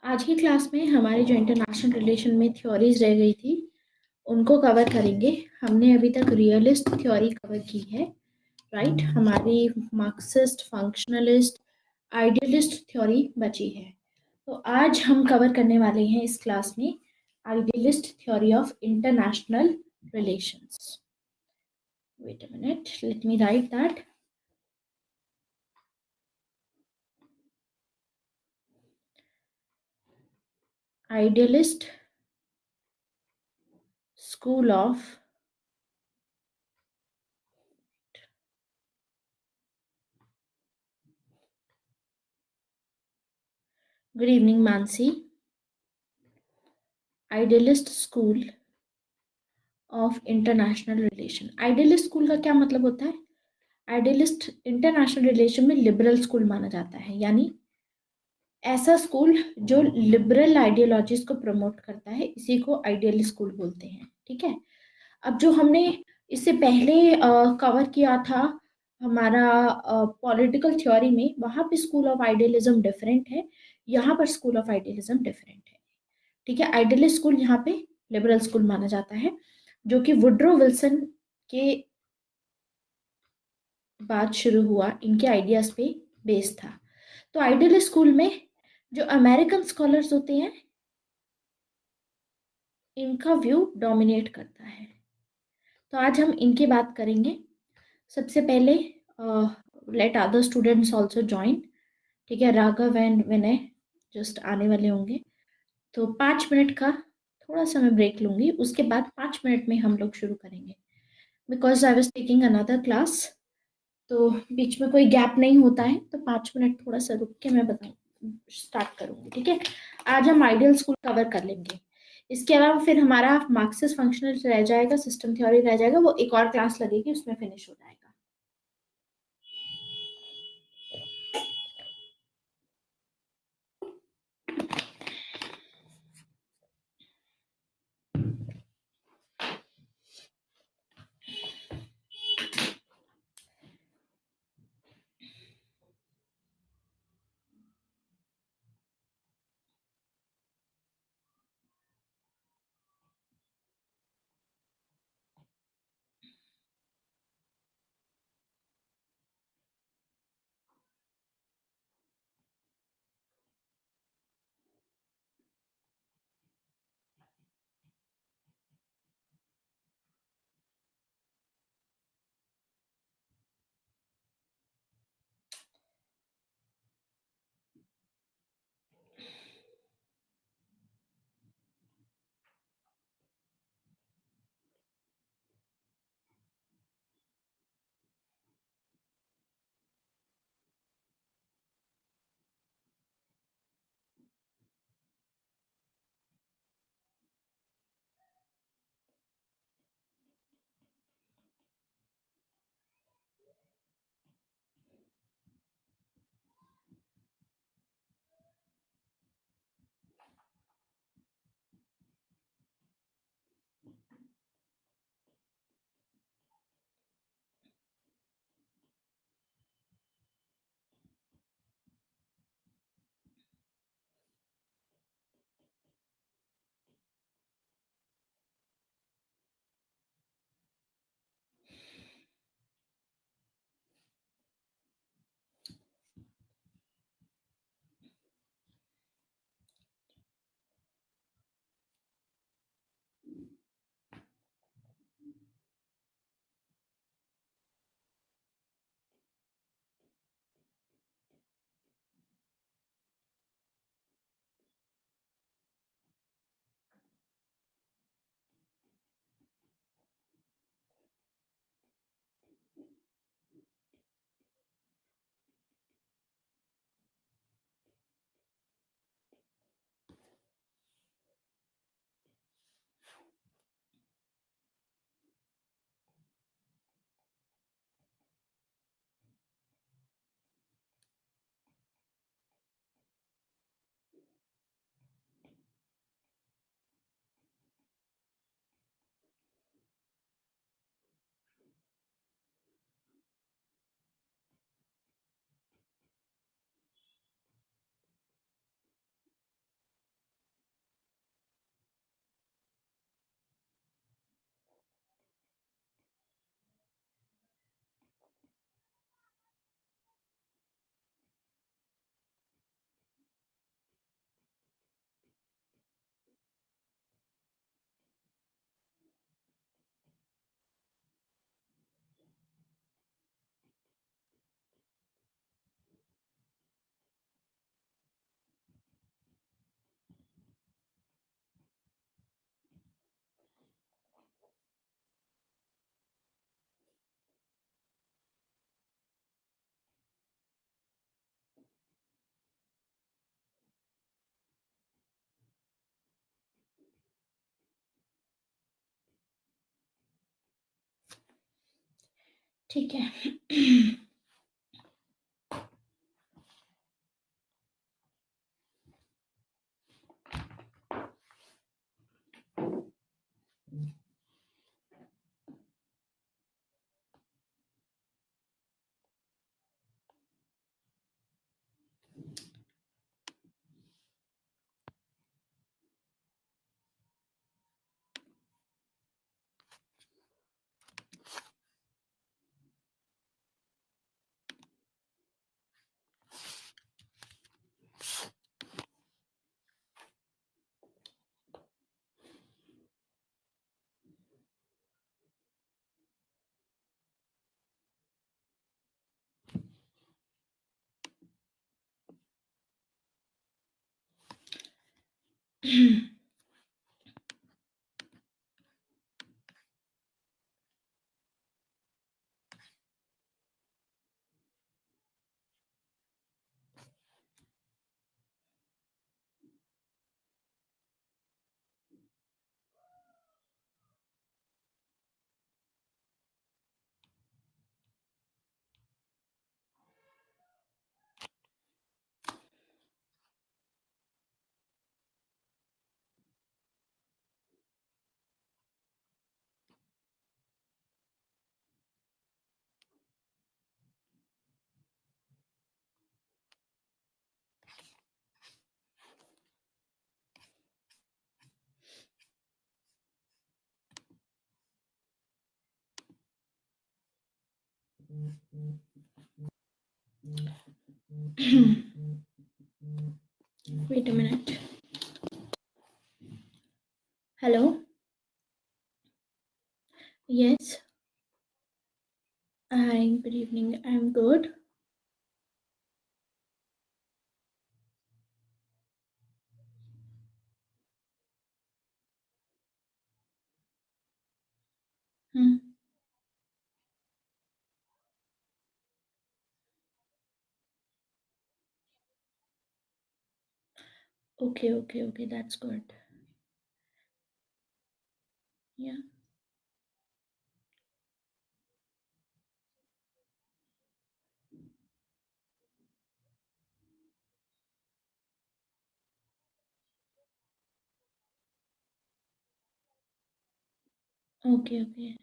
आज की क्लास में हमारी जो इंटरनेशनल रिलेशन में थ्योरीज रह गई थी उनको कवर करेंगे। हमने अभी तक रियलिस्ट थ्योरी कवर की है, राइट। हमारी मार्क्सिस्ट, फंक्शनलिस्ट, आइडियलिस्ट थ्योरी बची है। तो आज हम कवर करने वाले हैं इस क्लास में idealist theory of international relations. Wait a minute, let me write that. Idealist school of good evening Mansi. Idealist school of international relation. Idealist school का क्या मतलब होता है? आइडियलिस्ट इंटरनेशनल रिलेशन में लिबरल स्कूल माना जाता है, यानी ऐसा स्कूल जो लिबरल आइडियोलॉजीज को प्रमोट करता है, इसी को आइडियल स्कूल बोलते हैं। ठीक है। अब जो हमने इससे पहले कवर किया था हमारा पॉलिटिकल थ्योरी में, वहां पे स्कूल ऑफ आइडियलिज्म डिफरेंट है, यहाँ पर स्कूल ऑफ आइडियलिज्म डिफरेंट है। ठीक है। आइडियलिस्ट स्कूल यहाँ पे लिबरल स्कूल माना जाता है, जो कि वुड्रो विल्सन के बाद शुरू हुआ, इनके आइडियाज पे बेस था। तो आइडियलिस्ट स्कूल में जो अमेरिकन स्कॉलर्स होते हैं, इनका व्यू डोमिनेट करता है। तो आज हम इनकी बात करेंगे। सबसे पहले let other students also join. ठीक है। राघव एंड विनय जस्ट आने वाले होंगे, तो 5 मिनट का थोड़ा सा मैं ब्रेक लूंगी, उसके बाद 5 मिनट में हम लोग शुरू करेंगे। Because I was taking another class, तो बीच में कोई गैप नहीं होता है, तो 5 मिनट थोड़ा सा रुक के मैं बताऊँ स्टार्ट करूंगी। ठीक है। आज हम आइडियल स्कूल कवर कर लेंगे। इसके अलावा फिर हमारा मार्क्सिस्ट फंक्शनल रह जाएगा, सिस्टम थ्योरी रह जाएगा, वो एक और क्लास लगेगी, उसमें फिनिश हो जाएगा। ठीक है। Wait a minute. Hello. Yes. Hi. Good evening. I'm good. Hmm. Okay. Okay. Okay. That's good. Yeah. Okay. Okay.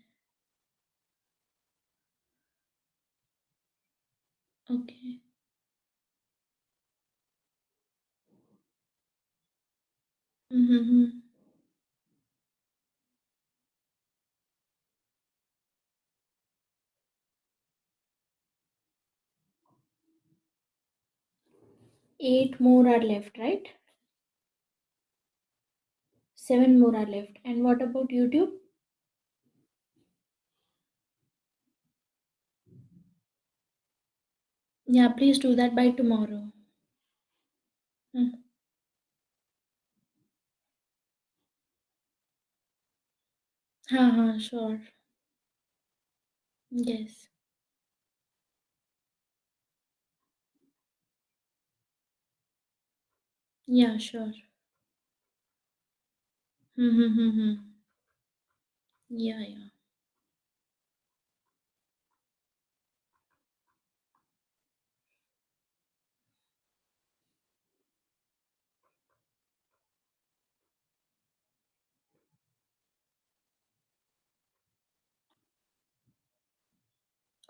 Okay. Mm-hmm. 8 more are left, right? 7 more are left. And what about YouTube? Yeah. Please do that by tomorrow. Hmm. हाँ हाँ sure. Yes. Yeah, sure. Hmm. Yeah, yeah.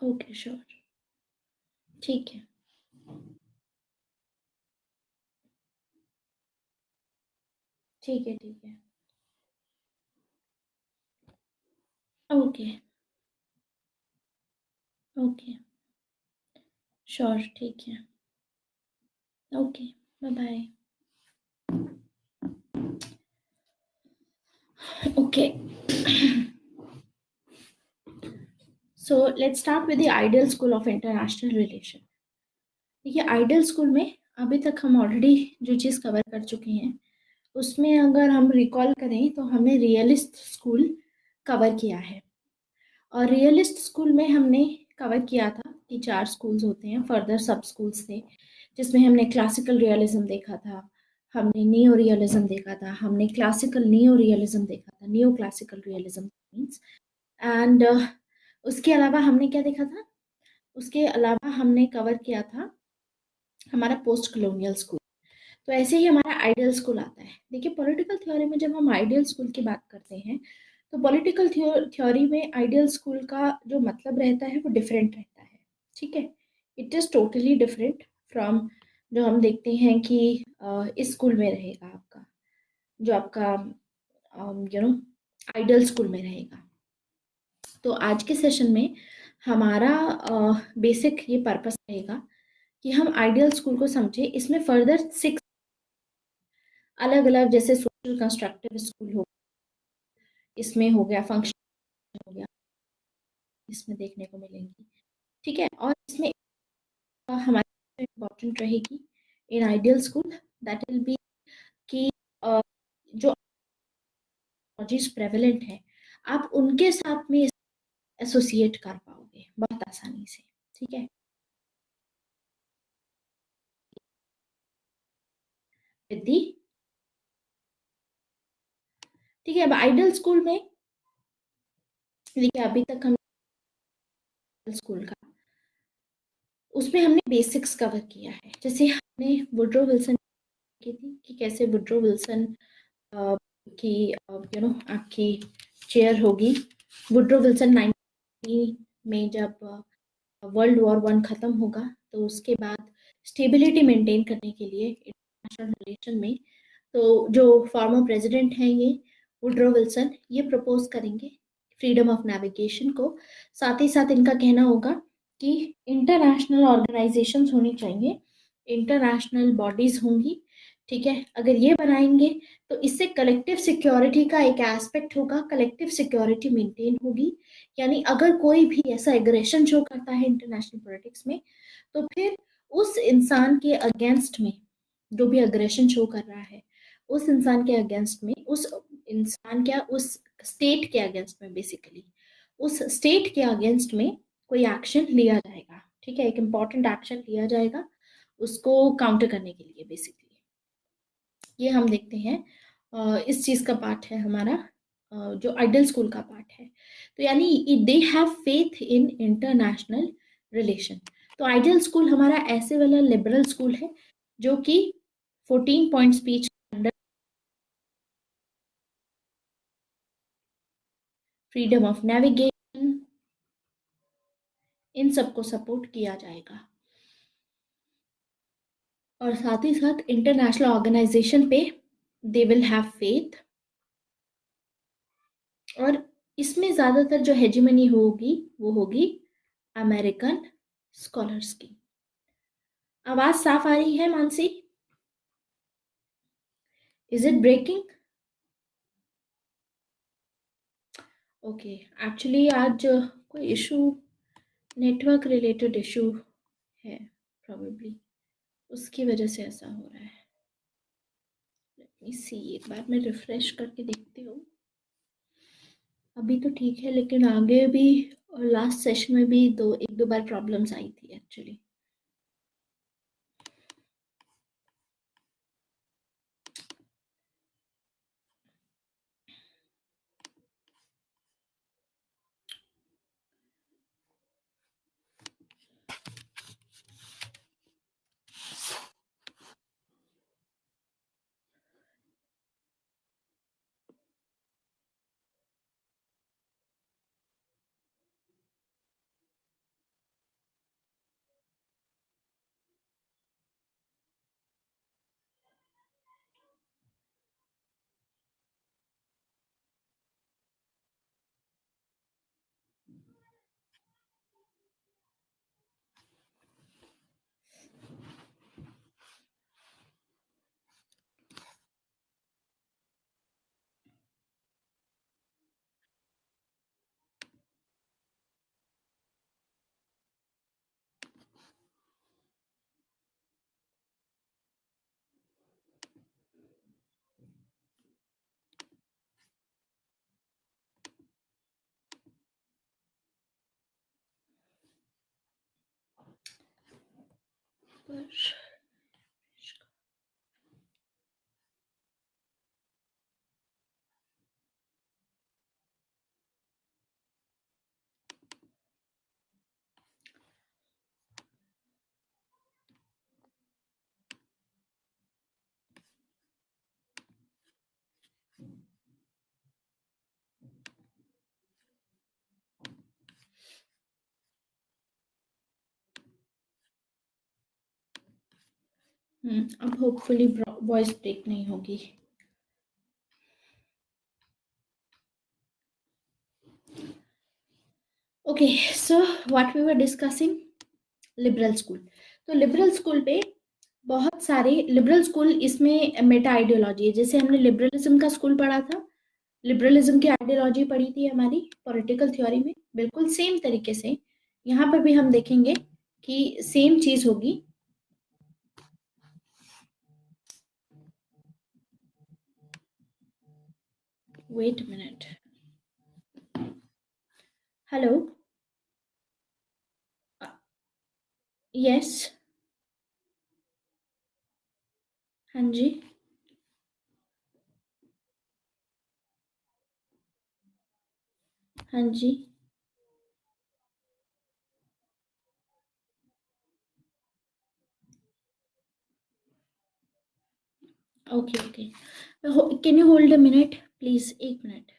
Okay, sure. ठीक है. ठीक है, ठीक है. Okay, okay. Sure, ठीक है. Okay, bye-bye. Okay. So let's start with the ideal school of international relation. देखिए, आइडियल स्कूल में अभी तक हम ऑलरेडी जो चीज़ कवर कर चुके हैं, उसमें अगर हम रिकॉल करें तो हमने रियलिस्ट स्कूल कवर किया है. और रियलिस्ट स्कूल में हमने कवर किया था कि 4 स्कूल्स होते हैं, फर्दर सब स्कूल्स थे, जिसमें हमने क्लासिकल रियलिज़्म देखा था, हमने नियो रियलिज़्म देखा था, हमने क्लासिकल नियो रियलिज़्म देखा था, neo classical realism means. And उसके अलावा हमने क्या देखा था? उसके अलावा हमने कवर किया था हमारा पोस्ट कॉलोनियल स्कूल। तो ऐसे ही हमारा आइडियल स्कूल आता है। देखिए, पॉलिटिकल थ्योरी में जब हम आइडियल स्कूल की बात करते हैं, तो पॉलिटिकल थ्योरी में आइडियल स्कूल का जो मतलब रहता है वो डिफरेंट रहता है। ठीक है, it is totally different from जो हम देखते हैं कि इस स्कूल में रहेगा आपका, जो आपका आइडियल स्कूल में रहेगा। तो आज के सेशन में हमारा बेसिक ये पर्पस रहेगा कि हम आइडियल स्कूल को समझे। इसमें फर्दर 6 अलग अलग, जैसे सोशल कंस्ट्रक्टिव स्कूल हो, इसमें हो गया फंक्शन हो गया, इसमें देखने को मिलेंगी। ठीक है, और इसमें हमारी इम्पोर्टेंट रहेगी in ideal school, that will be कि जो टेक्नोलॉजीज प्रेवलेंट है, आप उनके साथ में एसोसिएट कर पाओगे बहुत आसानी से। ठीक है, विद्धि। ठीक है, अब आइडियल स्कूल में देखिए, अभी तक हम स्कूल का उसमें हमने बेसिक्स कवर किया है। जैसे हमने वुड्रो विल्सन की थी कि कैसे वुड्रो विल्सन की आपकी चेयर होगी। वुड्रो विल्सन 19 में जब वर्ल्ड वॉर 1 खत्म होगा, तो उसके बाद स्टेबिलिटी मेंटेन करने के लिए इंटरनेशनल रिलेशन में, तो जो फॉर्मर प्रेसिडेंट हैं ये वुड्रो विल्सन, ये प्रपोज करेंगे फ्रीडम ऑफ नेविगेशन को। साथ ही साथ इनका कहना होगा कि इंटरनेशनल ऑर्गेनाइजेशंस होनी चाहिए, इंटरनेशनल बॉडीज होंगी। ठीक है, अगर ये बनाएंगे तो इससे कलेक्टिव सिक्योरिटी का एक एस्पेक्ट होगा, कलेक्टिव सिक्योरिटी मेंटेन होगी। यानी अगर कोई भी ऐसा एग्रेशन शो करता है इंटरनेशनल पॉलिटिक्स में, तो फिर उस इंसान के अगेंस्ट में, जो भी अग्रेशन शो कर रहा है, उस इंसान के अगेंस्ट में, उस इंसान क्या, उस स्टेट के अगेंस्ट में, बेसिकली उस स्टेट के अगेंस्ट में कोई एक्शन लिया जाएगा। ठीक है, एक इम्पॉर्टेंट एक्शन लिया जाएगा उसको काउंटर करने के लिए। बेसिकली ये हम देखते हैं, इस चीज का पार्ट है हमारा, जो आइडियल स्कूल का पार्ट है। तो यानी they have faith in international relation. तो आइडियल स्कूल हमारा ऐसे वाला लिबरल स्कूल है जो कि 14 पॉइंट स्पीच के अंडर फ्रीडम ऑफ नेविगेशन, इन सबको सपोर्ट किया जाएगा। और साथ ही साथ इंटरनेशनल ऑर्गेनाइजेशन पे दे विल हैव फेथ। और इसमें ज्यादातर जो हेजिमनी होगी वो होगी अमेरिकन स्कॉलर्स की। आवाज साफ आ रही है Mansi? Is it breaking? Okay, actually आज कोई इशू, नेटवर्क रिलेटेड इशू है प्रोबेबली, उसकी वजह से ऐसा हो रहा है। लेट मी सी, एक बार मैं रिफ्रेश करके देखती हूँ। अभी तो ठीक है, लेकिन आगे भी और लास्ट सेशन में भी एक दो बार प्रॉब्लम्स आई थी एक्चुअली। पर अब होपफुली वॉइस ब्रेक नहीं होगी. Okay, so what we were discussing, liberal school. तो लिबरल स्कूल पे बहुत सारे लिबरल स्कूल, इसमें मेटा आइडियोलॉजी है. जैसे हमने लिबरलिज्म का स्कूल पढ़ा था, लिबरलिज्म की आइडियोलॉजी पढ़ी थी हमारी पॉलिटिकल थ्योरी में, बिल्कुल सेम तरीके से यहाँ पर भी हम देखेंगे कि सेम चीज होगी. Wait minute. हेलो. यस. हाँ जी. हाँ जी. Okay okay. Can you hold a minute please, एक मिनट.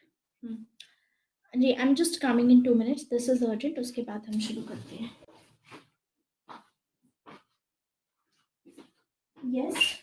जी, I am just coming in 2 minutes, this is urgent, उसके बाद हम शुरू करते हैं. यस.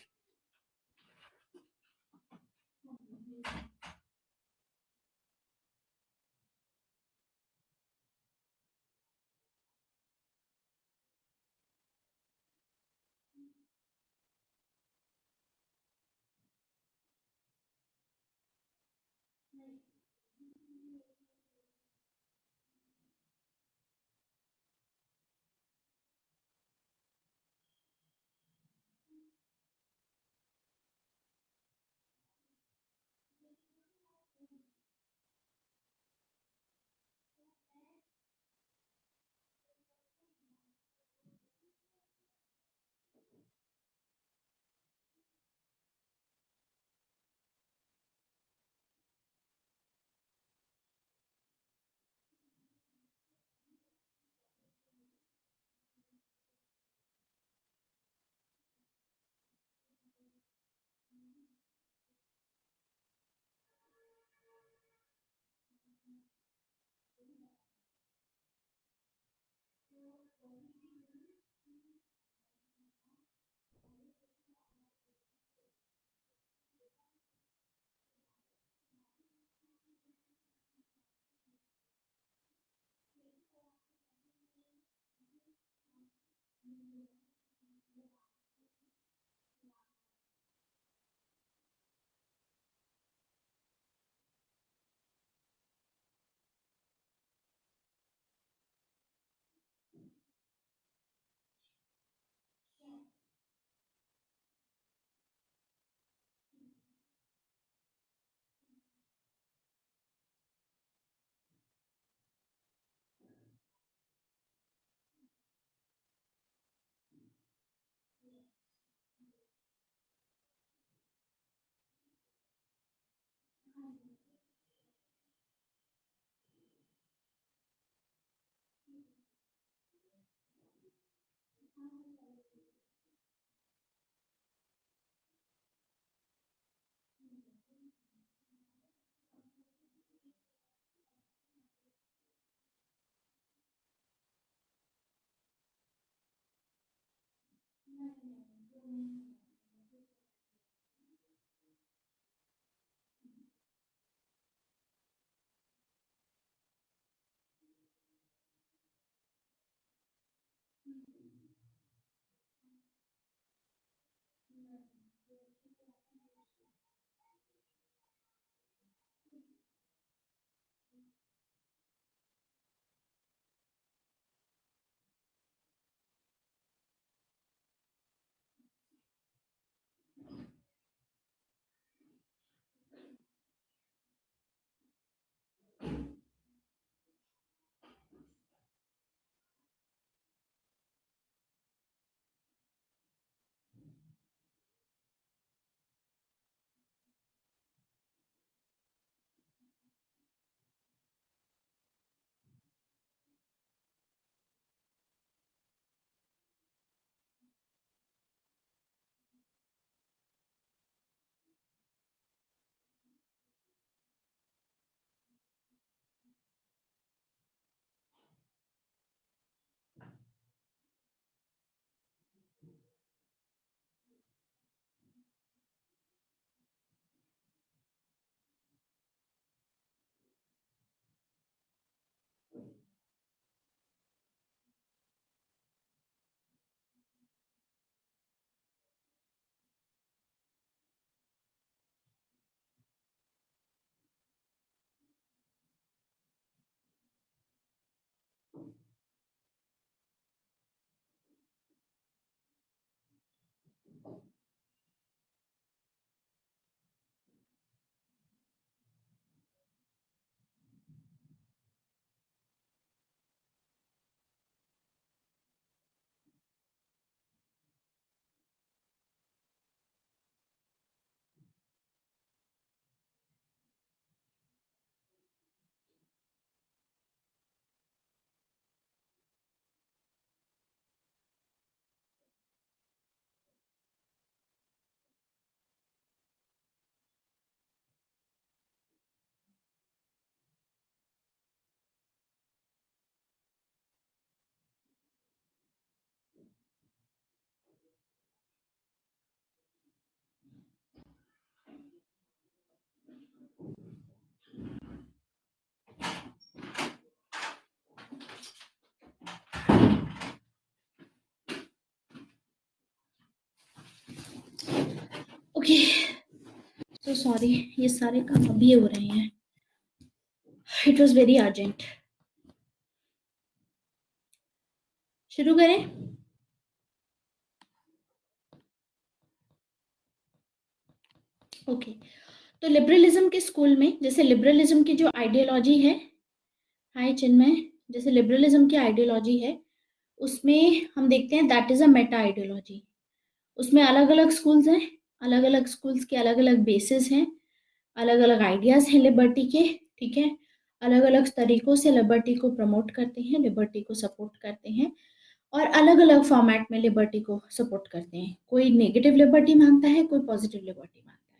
ओके, सो सॉरी, ये सारे काम अभी हो रहे हैं, इट वॉज वेरी अर्जेंट। शुरू करें? ओके, तो लिबरलिज्म के स्कूल में, जैसे लिबरलिज्म की जो आइडियोलॉजी है, हाय चिन्मय, जैसे लिबरलिज्म की आइडियोलॉजी है, उसमें हम देखते हैं that is a Meta ideology. उसमें अलग अलग स्कूल्स हैं, अलग अलग स्कूल्स के अलग अलग बेसिस हैं, अलग अलग आइडियाज हैं लिबर्टी के, ठीक है। अलग अलग तरीकों से लिबर्टी को प्रमोट करते हैं, लिबर्टी को सपोर्ट करते हैं, और अलग अलग फॉर्मेट में लिबर्टी को सपोर्ट करते हैं। कोई नेगेटिव लिबर्टी मानता है, कोई पॉजिटिव लिबर्टी मानता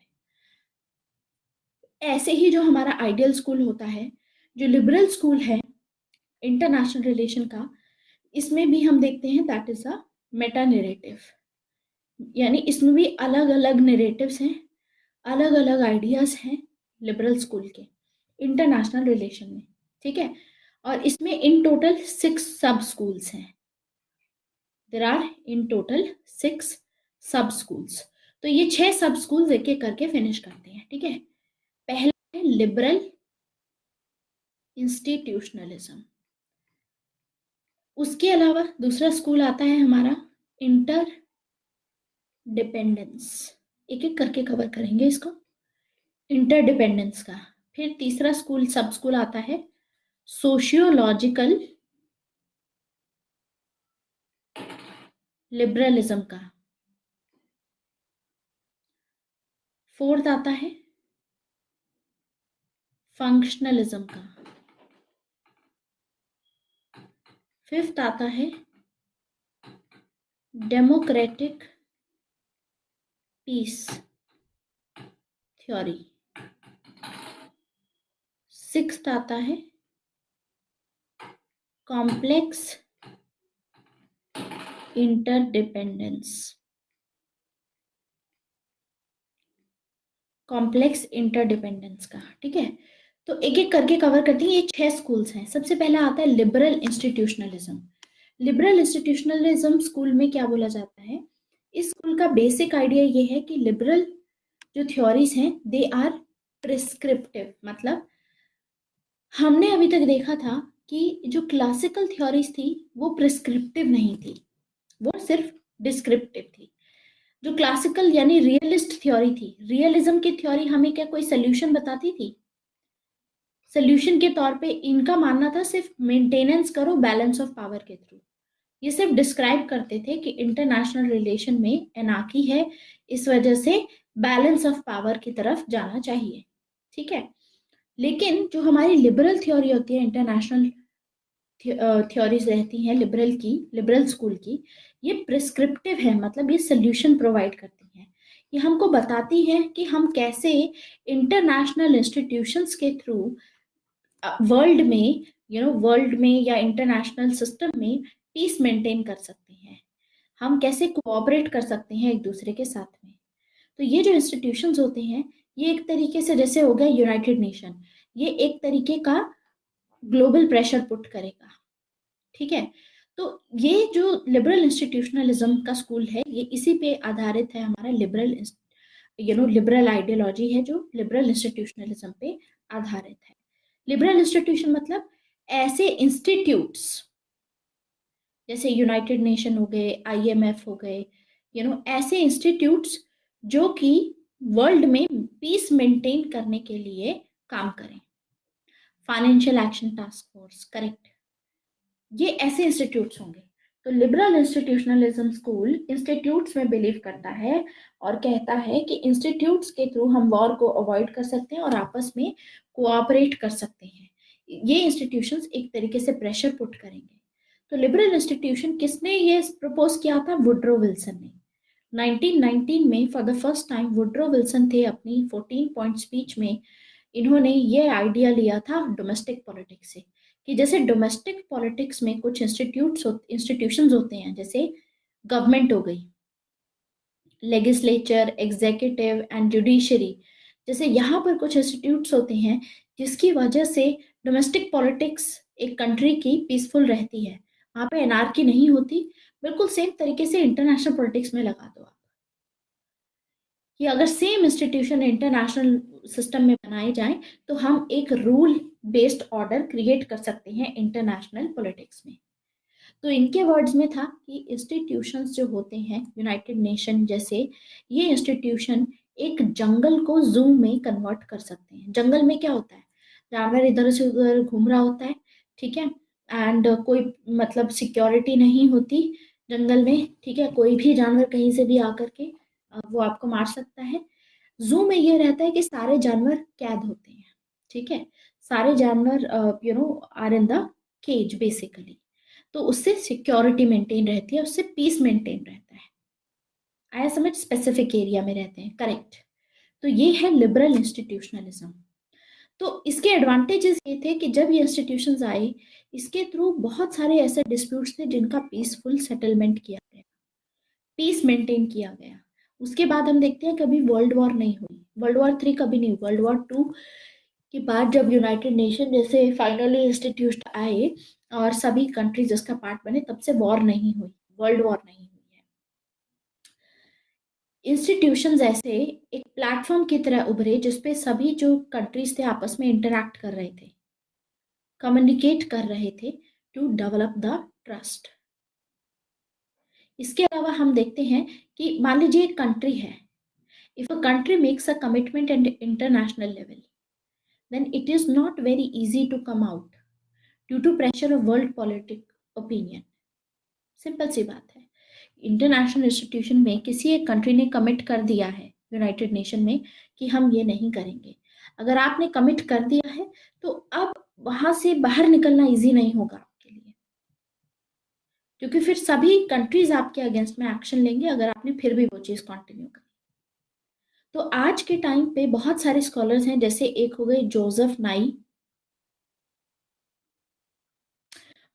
है। ऐसे ही जो हमारा आइडियल स्कूल होता है, जो लिबरल स्कूल है इंटरनेशनल रिलेशन का, इसमें भी हम देखते हैं that is a Meta narrative, यानी इसमें भी अलग अलग नेरेटिव्स हैं, अलग अलग आइडियाज हैं लिबरल स्कूल के इंटरनेशनल रिलेशन में, ठीक है। और इसमें इन टोटल 6 सब स्कूल्स हैं, देर आर इन टोटल 6 सब स्कूल्स। तो ये 6 सब स्कूल्स एक एक करके फिनिश करते हैं, ठीक है। पहला है लिबरल इंस्टीट्यूशनलिज्म, उसके अलावा दूसरा स्कूल आता है हमारा इंटर डिपेंडेंस। एक एक करके कवर करेंगे इसको, इंटरडिपेंडेंस का। फिर तीसरा स्कूल, सब स्कूल आता है सोशियोलॉजिकल लिबरलिज्म का। फोर्थ आता है फंक्शनलिज्म का। फिफ्थ आता है डेमोक्रेटिक पीस थ्योरी। सिक्स्थ आता है कॉम्प्लेक्स इंटरडिपेंडेंस, कॉम्प्लेक्स इंटरडिपेंडेंस का, ठीक है। तो एक एक करके कवर करते हैं। ये 6 स्कूल्स हैं। सबसे पहला आता है liberal institutionalism. Liberal institutionalism school में क्या बोला जाता है, इस स्कूल का बेसिक आइडिया ये है कि लिबरल जो थ्योरीज हैं दे आर प्रिस्क्रिप्टिव। मतलब हमने अभी तक देखा था कि जो क्लासिकल थ्योरीज थी वो प्रिस्क्रिप्टिव नहीं थी, वो सिर्फ डिस्क्रिप्टिव थी। जो क्लासिकल यानी रियलिस्ट थ्योरी थी, रियलिज्म की थ्योरी हमें क्या कोई सोल्यूशन बताती थी? सोल्यूशन के तौर पे इनका मानना था सिर्फ मेंटेनेंस करो बैलेंस ऑफ पावर के थ्रू। ये सिर्फ डिस्क्राइब करते थे कि इंटरनेशनल रिलेशन में एनार्की है, इस वजह से बैलेंस ऑफ पावर की तरफ जाना चाहिए, ठीक है। लेकिन जो हमारी लिबरल थ्योरी होती है, इंटरनेशनल थ्योरीज रहती हैं लिबरल की, लिबरल स्कूल की, ये प्रिस्क्रिप्टिव है। मतलब ये सोल्यूशन प्रोवाइड करती हैं, ये हमको बताती है कि हम कैसे इंटरनेशनल इंस्टीट्यूशंस के थ्रू वर्ल्ड में, वर्ल्ड में या इंटरनेशनल सिस्टम में पीस मेंटेन कर सकते हैं, हम कैसे कोऑपरेट कर सकते हैं एक दूसरे के साथ में। तो ये जो इंस्टीट्यूशंस होते हैं, ये एक तरीके से जैसे हो गया यूनाइटेड नेशन, ये एक तरीके का ग्लोबल प्रेशर पुट करेगा, ठीक है। तो ये जो लिबरल इंस्टीट्यूशनलिज्म का स्कूल है, ये इसी पे आधारित है। हमारा लिबरल लिबरल आइडियोलॉजी है जो लिबरल इंस्टीट्यूशनलिज्म पे आधारित है। लिबरल इंस्टीट्यूशन मतलब ऐसे इंस्टीट्यूट्स जैसे यूनाइटेड नेशन हो गए, आईएमएफ हो गए, ऐसे इंस्टीट्यूट्स जो कि वर्ल्ड में पीस मेंटेन करने के लिए काम करें। Financial action task force, correct, ये ऐसे इंस्टीट्यूट्स होंगे। तो लिबरल इंस्टीट्यूशनलिज्म स्कूल इंस्टीट्यूट्स में बिलीव करता है और कहता है कि इंस्टीट्यूट्स के थ्रू हम वॉर को अवॉइड कर सकते हैं और आपस में कोऑपरेट कर सकते हैं। ये इंस्टीट्यूशंस एक तरीके से प्रेशर पुट करेंगे। तो लिबरल इंस्टीट्यूशन किसने ये प्रपोज किया था? वुड्रो विल्सन ने। 1919 में for the first time Woodrow Wilson थे, अपनी 14 पॉइंट स्पीच में इन्होंने ये आइडिया लिया था डोमेस्टिक पॉलिटिक्स से, कि जैसे डोमेस्टिक पॉलिटिक्स में कुछ इंस्टीट्यूशंस होते हैं, जैसे गवर्नमेंट हो गई, लेजिस्लेचर, एग्जीक्यूटिव एंड जुडिशरी, जैसे यहाँ पर कुछ इंस्टीट्यूट्स होते हैं जिसकी वजह से डोमेस्टिक पॉलिटिक्स एक कंट्री की पीसफुल रहती है, वहाँ पे एनार्की नहीं होती। बिल्कुल सेम तरीके से इंटरनेशनल पॉलिटिक्स में लगा दो आप। कि अगर सेम इंस्टीट्यूशन इंटरनेशनल सिस्टम में बनाए जाए तो हम एक रूल बेस्ड ऑर्डर क्रिएट कर सकते हैं इंटरनेशनल पॉलिटिक्स में। तो इनके वर्ड्स में था कि इंस्टीट्यूशंस जो होते हैं यूनाइटेड नेशन जैसे, ये इंस्टीट्यूशन एक जंगल को जू में कन्वर्ट कर सकते हैं। जंगल में क्या होता है, जानवर इधर से उधर घूम रहा होता है, ठीक है, एंड कोई मतलब सिक्योरिटी नहीं होती जंगल में, ठीक है, कोई भी जानवर कहीं से भी आकर के वो आपको मार सकता है। जू में ये रहता है कि सारे जानवर कैद होते हैं, ठीक है, सारे जानवर are in the cage basically. तो उससे सिक्योरिटी मेंटेन रहती है, उससे पीस मेंटेन रहता है। आया समझ, स्पेसिफिक एरिया में रहते हैं, करेक्ट। तो ये है लिबरल इंस्टीट्यूशनलिज्म। तो इसके एडवांटेजेस ये थे कि जब ये इंस्टीट्यूशंस आए, इसके थ्रू बहुत सारे ऐसे डिस्प्यूट्स थे जिनका पीसफुल सेटलमेंट किया गया, पीस मेंटेन किया गया। उसके बाद हम देखते हैं कभी वर्ल्ड वॉर नहीं हुई, वर्ल्ड वॉर 3 कभी नहीं, वर्ल्ड वॉर 2 के बाद जब यूनाइटेड नेशन जैसे फाइनली इंस्टीट्यूट आए और सभी कंट्रीज उसका पार्ट बने, तब से वॉर नहीं हुई, वर्ल्ड वॉर नहीं हुई है। इंस्टीट्यूशंस ऐसे एक प्लेटफॉर्म की तरह उभरे जिसपे सभी जो कंट्रीज थे आपस में इंटरैक्ट कर रहे थे, कम्युनिकेट कर रहे थे टू डेवलप द ट्रस्ट। इसके अलावा हम देखते हैं कि मान लीजिए एक कंट्री है, if a country makes a commitment at international level, then it is not very easy to come out due to pressure of world politic opinion। Simple सी बात है, इंटरनेशनल इंस्टीट्यूशन में किसी एक कंट्री ने कमिट कर दिया है यूनाइटेड नेशन में कि हम ये नहीं करेंगे, अगर आपने कमिट कर दिया है तो अब वहां से बाहर निकलना इजी नहीं होगा आपके लिए, क्योंकि फिर सभी कंट्रीज आपके अगेंस्ट में एक्शन लेंगे अगर आपने फिर भी वो चीज कंटिन्यू करी। तो आज के टाइम पे बहुत सारे स्कॉलर्स हैं, जैसे एक हो गए जोसेफ नाई,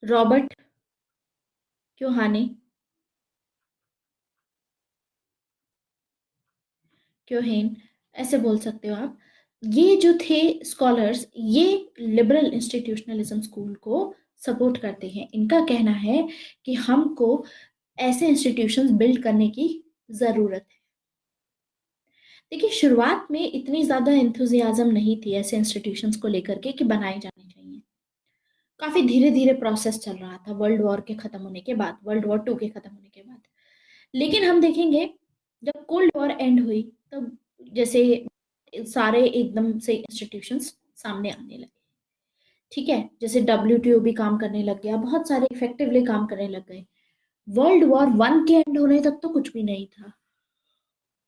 रॉबर्ट क्योहाने, क्योहेन, ऐसे बोल सकते हो आप। ये जो थे स्कॉलर्स, ये लिबरल इंस्टीट्यूशनलिज्म स्कूल को सपोर्ट करते हैं। इनका कहना है कि हमको ऐसे इंस्टीट्यूशंस बिल्ड करने की जरूरत है। देखिए, शुरुआत में इतनी ज्यादा एंथुजियाज्म नहीं थी ऐसे इंस्टीट्यूशंस को लेकर के कि बनाए जाने चाहिए। काफी धीरे धीरे प्रोसेस चल रहा था वर्ल्ड वॉर के खत्म होने के बाद, वर्ल्ड वॉर 2 के खत्म होने के बाद। लेकिन हम देखेंगे जब कोल्ड वॉर एंड हुई, तब जैसे सारे एकदम से इंस्टीट्यूशंस सामने आने लगे, ठीक है, जैसे WTO भी काम करने लग गया, बहुत सारे इफेक्टिवली काम करने लग गए। वर्ल्ड वॉर 1 के एंड होने तक तो कुछ भी नहीं था,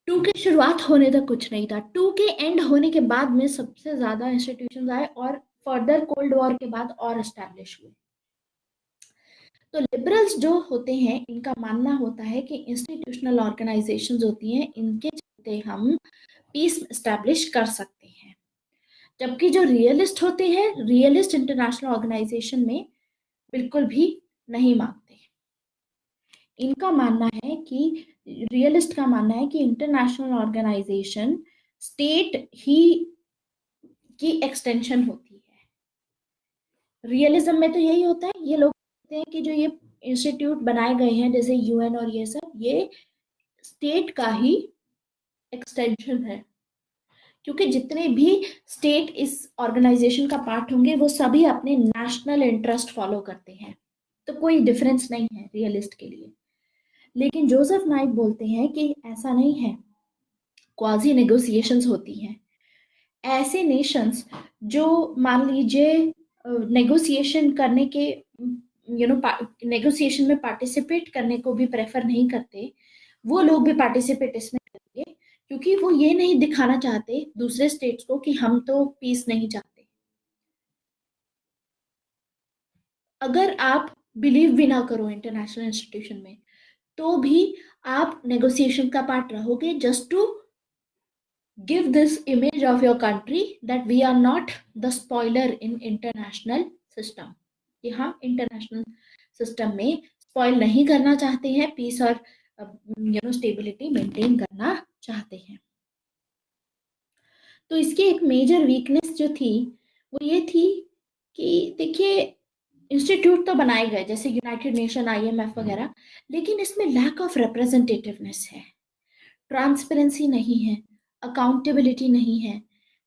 2 के शुरुआत होने तक कुछ नहीं था, 2 के एंड होने के बाद में सबसे ज्यादा इंस्टीट्यूशंस आए और फर्दर कोल्ड वॉर के बाद और एस्टैब्लिश हुए। तो लिबरल्स जो होते हैं, इनका मानना होता है कि इंस्टीट्यूशनल ऑर्गेनाइजेशंस होती हैं, इनके चलते हम पीस एस्टैब्लिश कर सकते हैं। जबकि जो रियलिस्ट होते हैं, रियलिस्ट इंटरनेशनल ऑर्गेनाइजेशन में बिल्कुल भी नहीं मानते। इनका मानना है कि रियलिस्ट का मानना है कि इंटरनेशनल ऑर्गेनाइजेशन स्टेट ही की एक्सटेंशन होती है। रियलिज्म में तो यही होता है, ये लोग कहते हैं कि जो ये इंस्टीट्यूट बनाए गए हैं जैसे UN और ये सब, ये स्टेट का ही एक्सटेंशन है, क्योंकि जितने भी स्टेट इस ऑर्गेनाइजेशन का पार्ट होंगे वो सभी अपने नेशनल इंटरेस्ट फॉलो करते हैं, तो कोई डिफरेंस नहीं है रियलिस्ट के लिए। लेकिन जोसेफ नाइक बोलते हैं कि ऐसा नहीं है, क्वाजी नेगोशिएशंस होती हैं। ऐसे नेशंस जो मान लीजिए नेगोशिएशन करने के नेगोशिएशन में पार्टिसिपेट करने को भी प्रेफर नहीं करते, वो लोग भी पार्टिसिपेट इसमें करेंगे, क्योंकि वो ये नहीं दिखाना चाहते दूसरे स्टेट्स को कि हम तो पीस नहीं चाहते। अगर आप बिलीव भी ना करो इंटरनेशनल इंस्टीट्यूशन में, तो भी आप नेगोशिएशन का पार्ट रहोगे, just to give this image of your country that we are not the spoiler in international system, कि हम इंटरनेशनल सिस्टम में स्पॉइल नहीं करना चाहते हैं, पीस और स्टेबिलिटी मेंटेन करना चाहते हैं। तो इसकी एक मेजर वीकनेस जो थी वो ये थी कि देखिए, इंस्टीट्यूट तो बनाए गए जैसे यूनाइटेड नेशन, IMF वगैरह, लेकिन इसमें लैक ऑफ रिप्रेजेंटेटिवनेस है, ट्रांसपेरेंसी नहीं है, अकाउंटेबिलिटी नहीं है,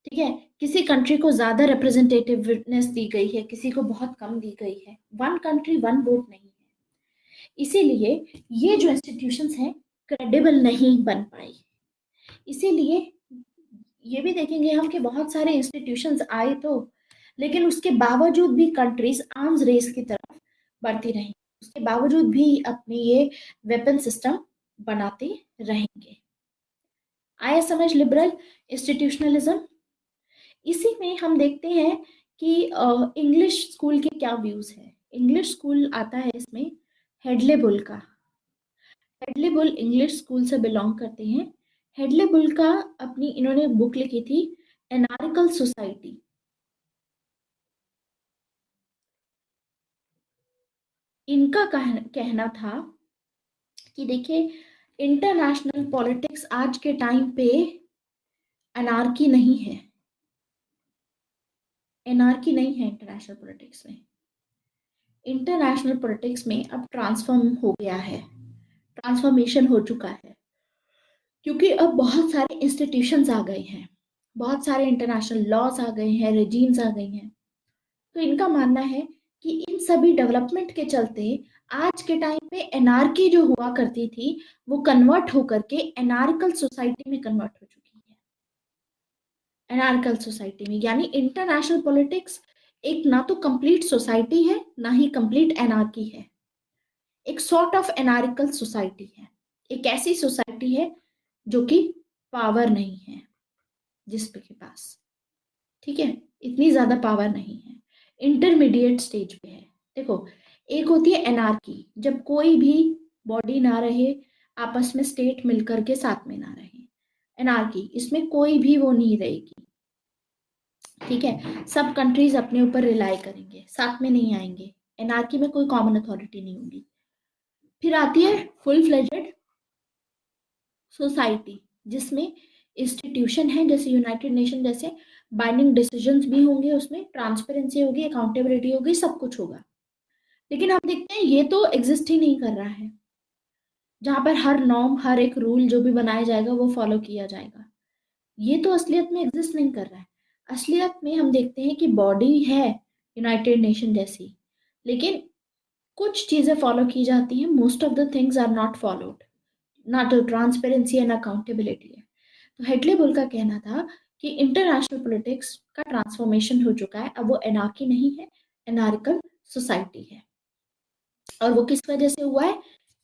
ठीक है। किसी कंट्री को ज्यादा रिप्रेजेंटेटिवनेस दी गई है, किसी को बहुत कम दी गई है। वन कंट्री वन वोट नहीं है, इसीलिए ये जो इंस्टीट्यूशंस हैं क्रेडिबल नहीं बन पाई। इसीलिए ये भी देखेंगे हम कि बहुत सारे इंस्टीट्यूशंस आए तो, लेकिन उसके बावजूद भी कंट्रीज आर्म्स रेस की तरफ बढ़ती रही, उसके बावजूद भी अपने ये वेपन सिस्टम बनाते रहेंगे। आया समझ लिबरल इंस्टीट्यूशनलिज्म। इसी में हम देखते हैं कि इंग्लिश स्कूल के क्या व्यूज है। इंग्लिश स्कूल आता है इसमें हेडले बुल का। हेडले बुल इंग्लिश स्कूल से बिलोंग करते हैं। हेडले बुल का अपनी इन्होंने बुक लिखी थी एनार्कल सोसाइटी। इनका कहना था कि देखिए, इंटरनेशनल पॉलिटिक्स आज के टाइम पे अनार्की नहीं है, एनार्की नहीं है इंटरनेशनल पॉलिटिक्स में। इंटरनेशनल पॉलिटिक्स में अब ट्रांसफॉर्म हो गया है, ट्रांसफॉर्मेशन हो चुका है, क्योंकि अब बहुत सारे इंस्टीट्यूशंस आ गए हैं, बहुत सारे इंटरनेशनल लॉज आ गए हैं, रेजीम्स आ गई हैं। तो इनका मानना है कि इन सभी डेवलपमेंट के चलते आज के टाइम पे एनार्की जो हुआ करती थी वो कन्वर्ट होकर के एनार्कल सोसाइटी में कन्वर्ट हो चुकी है। एनार्कल सोसाइटी में यानी इंटरनेशनल पॉलिटिक्स एक ना तो कंप्लीट सोसाइटी है ना ही कंप्लीट एनार्की है, एक सॉर्ट ऑफ एनार्कल सोसाइटी है। एक ऐसी सोसाइटी है जो कि पावर नहीं है जिसके पास, ठीक है, इतनी ज्यादा पावर नहीं है, इंटरमीडिएट स्टेज पे है। देखो, एक होती है एनार्की, जब कोई भी बॉडी ना रहे, आपस में स्टेट मिलकर के साथ में ना रहे। एनार्की, इसमें कोई भी वो नहीं रहेगी, ठीक है, सब कंट्रीज अपने ऊपर रिलाई करेंगे, साथ में नहीं आएंगे। एनार्की में कोई कॉमन अथॉरिटी नहीं होगी। फिर आती है फुल फ्लेजेड सोसाइटी, जिसमें इंस्टीट्यूशन है जैसे यूनाइटेड नेशन जैसे, बाइंडिंग डिसीजंस भी होंगे, उसमें ट्रांसपेरेंसी होगी, अकाउंटेबिलिटी होगी, सब कुछ होगा। लेकिन हम देखते हैं ये तो एग्जिस्ट ही नहीं कर रहा है, जहां पर हर नॉर्म, हर एक रूल जो भी बनाया जाएगा वो फॉलो किया जाएगा। ये तो असलियत में एग्जिस्ट नहीं कर रहा है। असलियत में हम देखते हैं कि बॉडी है यूनाइटेड नेशन जैसी, लेकिन कुछ चीजें फॉलो की जाती हैं, most of the things are not followed, ना तो ट्रांसपेरेंसी एंड अकाउंटेबिलिटी है। तो हेडले बुल का कहना था कि इंटरनेशनल पॉलिटिक्स का ट्रांसफॉर्मेशन हो चुका है, अब वो एनार्की नहीं है, एनार्कल सोसाइटी है। और वो किस वजह से हुआ है?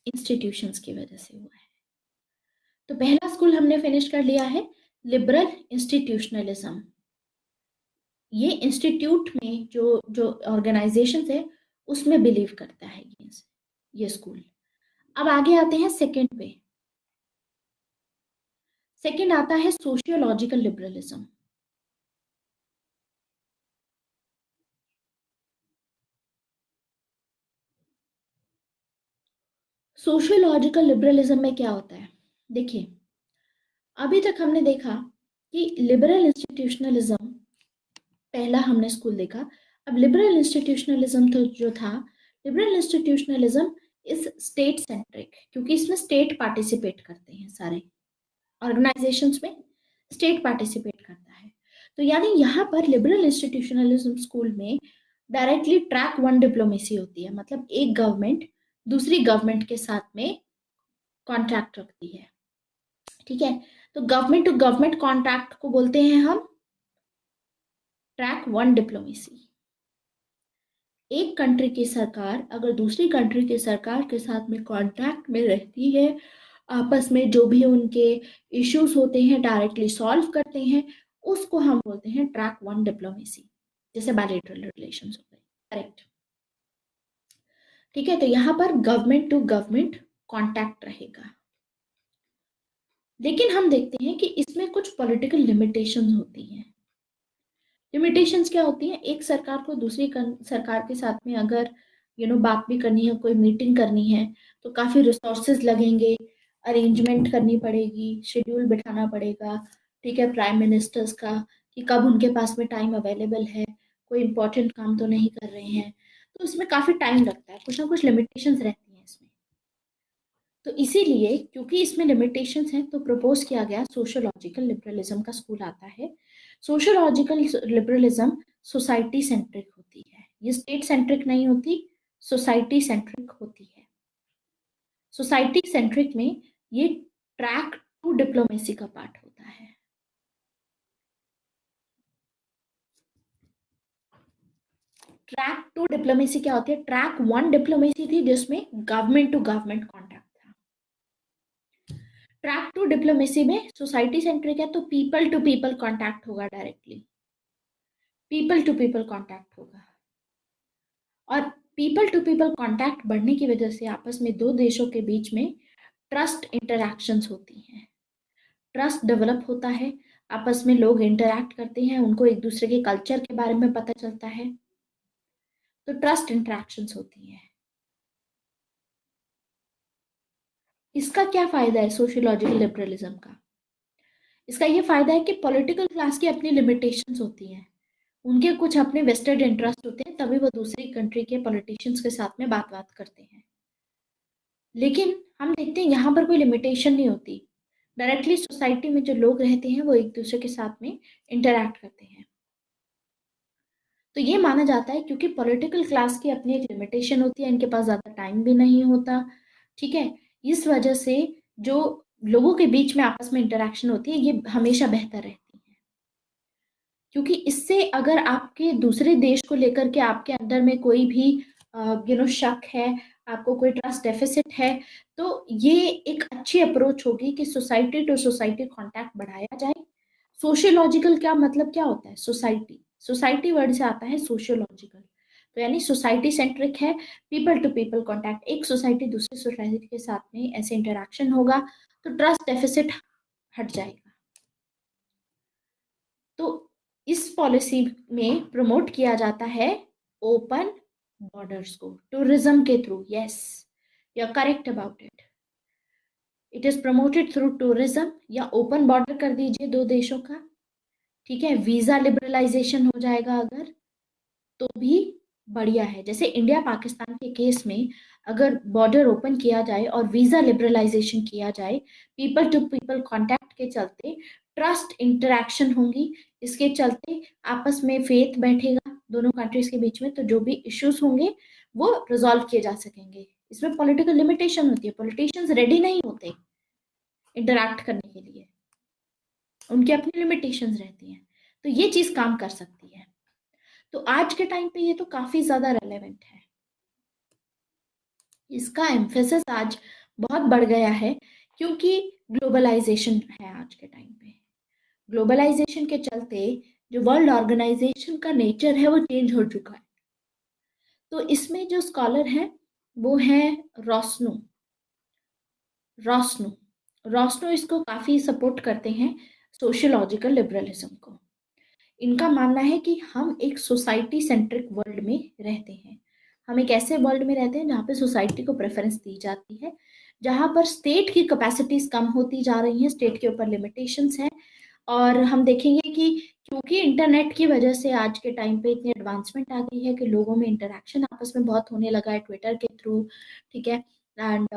इंस्टीट्यूशंस की वजह से हुआ है। तो पहला स्कूल हमने फिनिश कर लिया है, लिबरल इंस्टीट्यूशनलिज्म। ये इंस्टीट्यूट में जो जो ऑर्गेनाइजेशन है उसमें बिलीव करता है ये स्कूल। अब आगे आते हैं सेकंड पे। सेकंड आता है सोशियोलॉजिकल लिबरलिज्म। सोशियोलॉजिकल लिबरलिज्म में क्या होता है? देखिए, अभी तक हमने देखा कि लिबरल इंस्टीट्यूशनलिज्म पहला हमने स्कूल देखा। अब लिबरल इंस्टीट्यूशनलिज्म तो जो था, liberal institutionalism is state centric, क्योंकि इसमें स्टेट पार्टिसिपेट करते हैं, सारे ऑर्गेनाइजेशंस में स्टेट पार्टिसिपेट करता है। तो यानी यहाँ पर लिबरल इंस्टीट्यूशनलिज्म स्कूल में डायरेक्टली ट्रैक वन डिप्लोमेसी होती है, मतलब एक गवर्नमेंट दूसरी गवर्नमेंट के साथ में कॉन्ट्रैक्ट रखती है, ठीक है। तो गवर्नमेंट टू गवर्नमेंट कॉन्ट्रैक्ट को बोलते हैं हम ट्रैक वन डिप्लोमेसी। एक कंट्री की सरकार अगर दूसरी कंट्री की सरकार के साथ में कॉन्टैक्ट में रहती है, आपस में जो भी उनके इश्यूज होते हैं डायरेक्टली सॉल्व करते हैं, उसको हम बोलते हैं ट्रैक वन डिप्लोमेसी, जैसे बायलैटरल रिलेशंस हो गए, करेक्ट, ठीक है। तो यहाँ पर गवर्नमेंट टू गवर्नमेंट कॉन्टैक्ट रहेगा। लेकिन हम देखते हैं कि इसमें कुछ पॉलिटिकल लिमिटेशंस होती हैं। लिमिटेशंस क्या होती हैं? एक सरकार को दूसरी सरकार के साथ में अगर बात भी करनी है, कोई मीटिंग करनी है, तो काफी रिसोर्सेज लगेंगे, अरेंजमेंट करनी पड़ेगी, शेड्यूल बिठाना पड़ेगा, ठीक है, प्राइम मिनिस्टर्स का, कि कब उनके पास में टाइम अवेलेबल है, कोई इंपॉर्टेंट काम तो नहीं कर रहे हैं। तो इसमें काफी टाइम लगता है, कुछ ना कुछ लिमिटेशंस रहती हैं इसमें। तो इसीलिए क्योंकि इसमें लिमिटेशंस हैं तो प्रपोज किया गया सोशियोलॉजिकल लिबरलिज्म का स्कूल आता है। सोशियोलॉजिकल लिबरलिज्म सोसाइटी सेंट्रिक होती है, ये स्टेट सेंट्रिक नहीं होती, सोसाइटी सेंट्रिक होती है। सोसाइटी सेंट्रिक में ये ट्रैक टू डिप्लोमेसी का पार्ट होता है। ट्रैक टू डिप्लोमेसी क्या होती है? ट्रैक वन डिप्लोमेसी थी जिसमें गवर्नमेंट टू गवर्नमेंट कॉन्टैक्ट था। ट्रैक टू डिप्लोमेसी में सोसाइटी सेंट्रिक है तो पीपल टू पीपल कॉन्टैक्ट होगा, directly people to people contact होगा। और पीपल टू पीपल कॉन्टैक्ट बढ़ने की वजह से आपस में दो देशों के बीच में ट्रस्ट इंटरैक्शंस होती हैं, ट्रस्ट डेवलप होता है, आपस में लोग इंटरैक्ट करते हैं, उनको एक दूसरे के कल्चर के बारे में पता चलता है, तो ट्रस्ट इंटरैक्शंस होती हैं। इसका क्या फायदा है सोशियोलॉजिकल लिबरलिज्म का? इसका ये फायदा है कि पॉलिटिकल क्लास की अपनी लिमिटेशंस होती हैं, उनके कुछ अपने वेस्टेड इंटरेस्ट होते हैं, तभी वो दूसरी कंट्री के पॉलिटिशियंस के साथ में बात करते हैं। लेकिन हम देखते हैं यहाँ पर कोई लिमिटेशन नहीं होती, डायरेक्टली सोसाइटी में जो लोग रहते हैं वो एक दूसरे के साथ में इंटरैक्ट करते हैं। तो ये माना जाता है क्योंकि पॉलिटिकल क्लास की अपनी एक लिमिटेशन होती है, इनके पास ज़्यादा टाइम भी नहीं होता, ठीक है, इस वजह से जो लोगों के बीच में आपस में इंटरैक्शन होती है ये हमेशा बेहतर रहती है। क्योंकि इससे अगर आपके दूसरे देश को लेकर के आपके अंदर में कोई भी शक है, आपको कोई ट्रस्ट डेफिसिट है, तो ये एक अच्छी अप्रोच होगी कि सोसाइटी टू सोसाइटी कांटेक्ट बढ़ाया जाए। सोशियोलॉजिकल क्या मतलब क्या होता है? सोसाइटी, सोसाइटी वर्ड से आता है सोशियोलॉजिकल, तो यानी सोसाइटी सेंट्रिक है, पीपल टू पीपल कांटेक्ट, एक सोसाइटी दूसरी सोसाइटी के साथ में ऐसे इंटरेक्शन होगा तो ट्रस्ट डेफिसिट हट जाएगा। तो इस पॉलिसी में प्रमोट किया जाता है ओपन बॉर्डर्स को टूरिज्म के through. Yes, you are correct about it, it is promoted through tourism, या ओपन बॉर्डर कर दीजिए दो देशों का, ठीक है, वीजा लिबरलाइजेशन हो जाएगा अगर, तो भी बढ़िया है। जैसे इंडिया पाकिस्तान के केस में अगर बॉर्डर ओपन किया जाए और वीजा लिबरलाइजेशन किया जाए, पीपल टू पीपल कांटेक्ट के चलते ट्रस्ट इंटरैक्शन होंगी, इसके चलते आपस में फेथ बैठेगा दोनों कंट्रीज के बीच में, तो जो भी इश्यूज होंगे वो रिजॉल्व किए जा सकेंगे। इसमें पॉलिटिकल लिमिटेशन होती है, पॉलिटिशियंस रेडी नहीं होते इंटरैक्ट करने के लिए, उनकी अपनी लिमिटेशंस रहती हैं, तो ये चीज काम कर सकती है। तो आज के टाइम पे ये तो काफी ज्यादा रेलेवेंट है, इसका एम्फेसिस आज बहुत बढ़ गया है क्योंकि ग्लोबलाइजेशन है आज के टाइम पे। ग्लोबलाइजेशन के चलते जो वर्ल्ड ऑर्गेनाइजेशन का नेचर है वो चेंज हो चुका है। तो इसमें जो स्कॉलर हैं वो हैं रोस्नो, रोस्नो रोस्नो इसको काफी सपोर्ट करते हैं सोशियोलॉजिकल लिबरलिज्म को। इनका मानना है कि हम एक सोसाइटी सेंट्रिक वर्ल्ड में रहते हैं, हम एक ऐसे वर्ल्ड में रहते हैं जहाँ पे सोसाइटी को प्रेफरेंस दी जाती है, जहाँ पर स्टेट की कैपेसिटीज कम होती जा रही हैं, स्टेट के ऊपर लिमिटेशंस हैं। और हम देखेंगे कि क्योंकि इंटरनेट की वजह से आज के टाइम पे इतनी एडवांसमेंट आ गई है कि लोगों में इंटरेक्शन आपस में बहुत होने लगा है, ट्विटर के थ्रू, ठीक है, एंड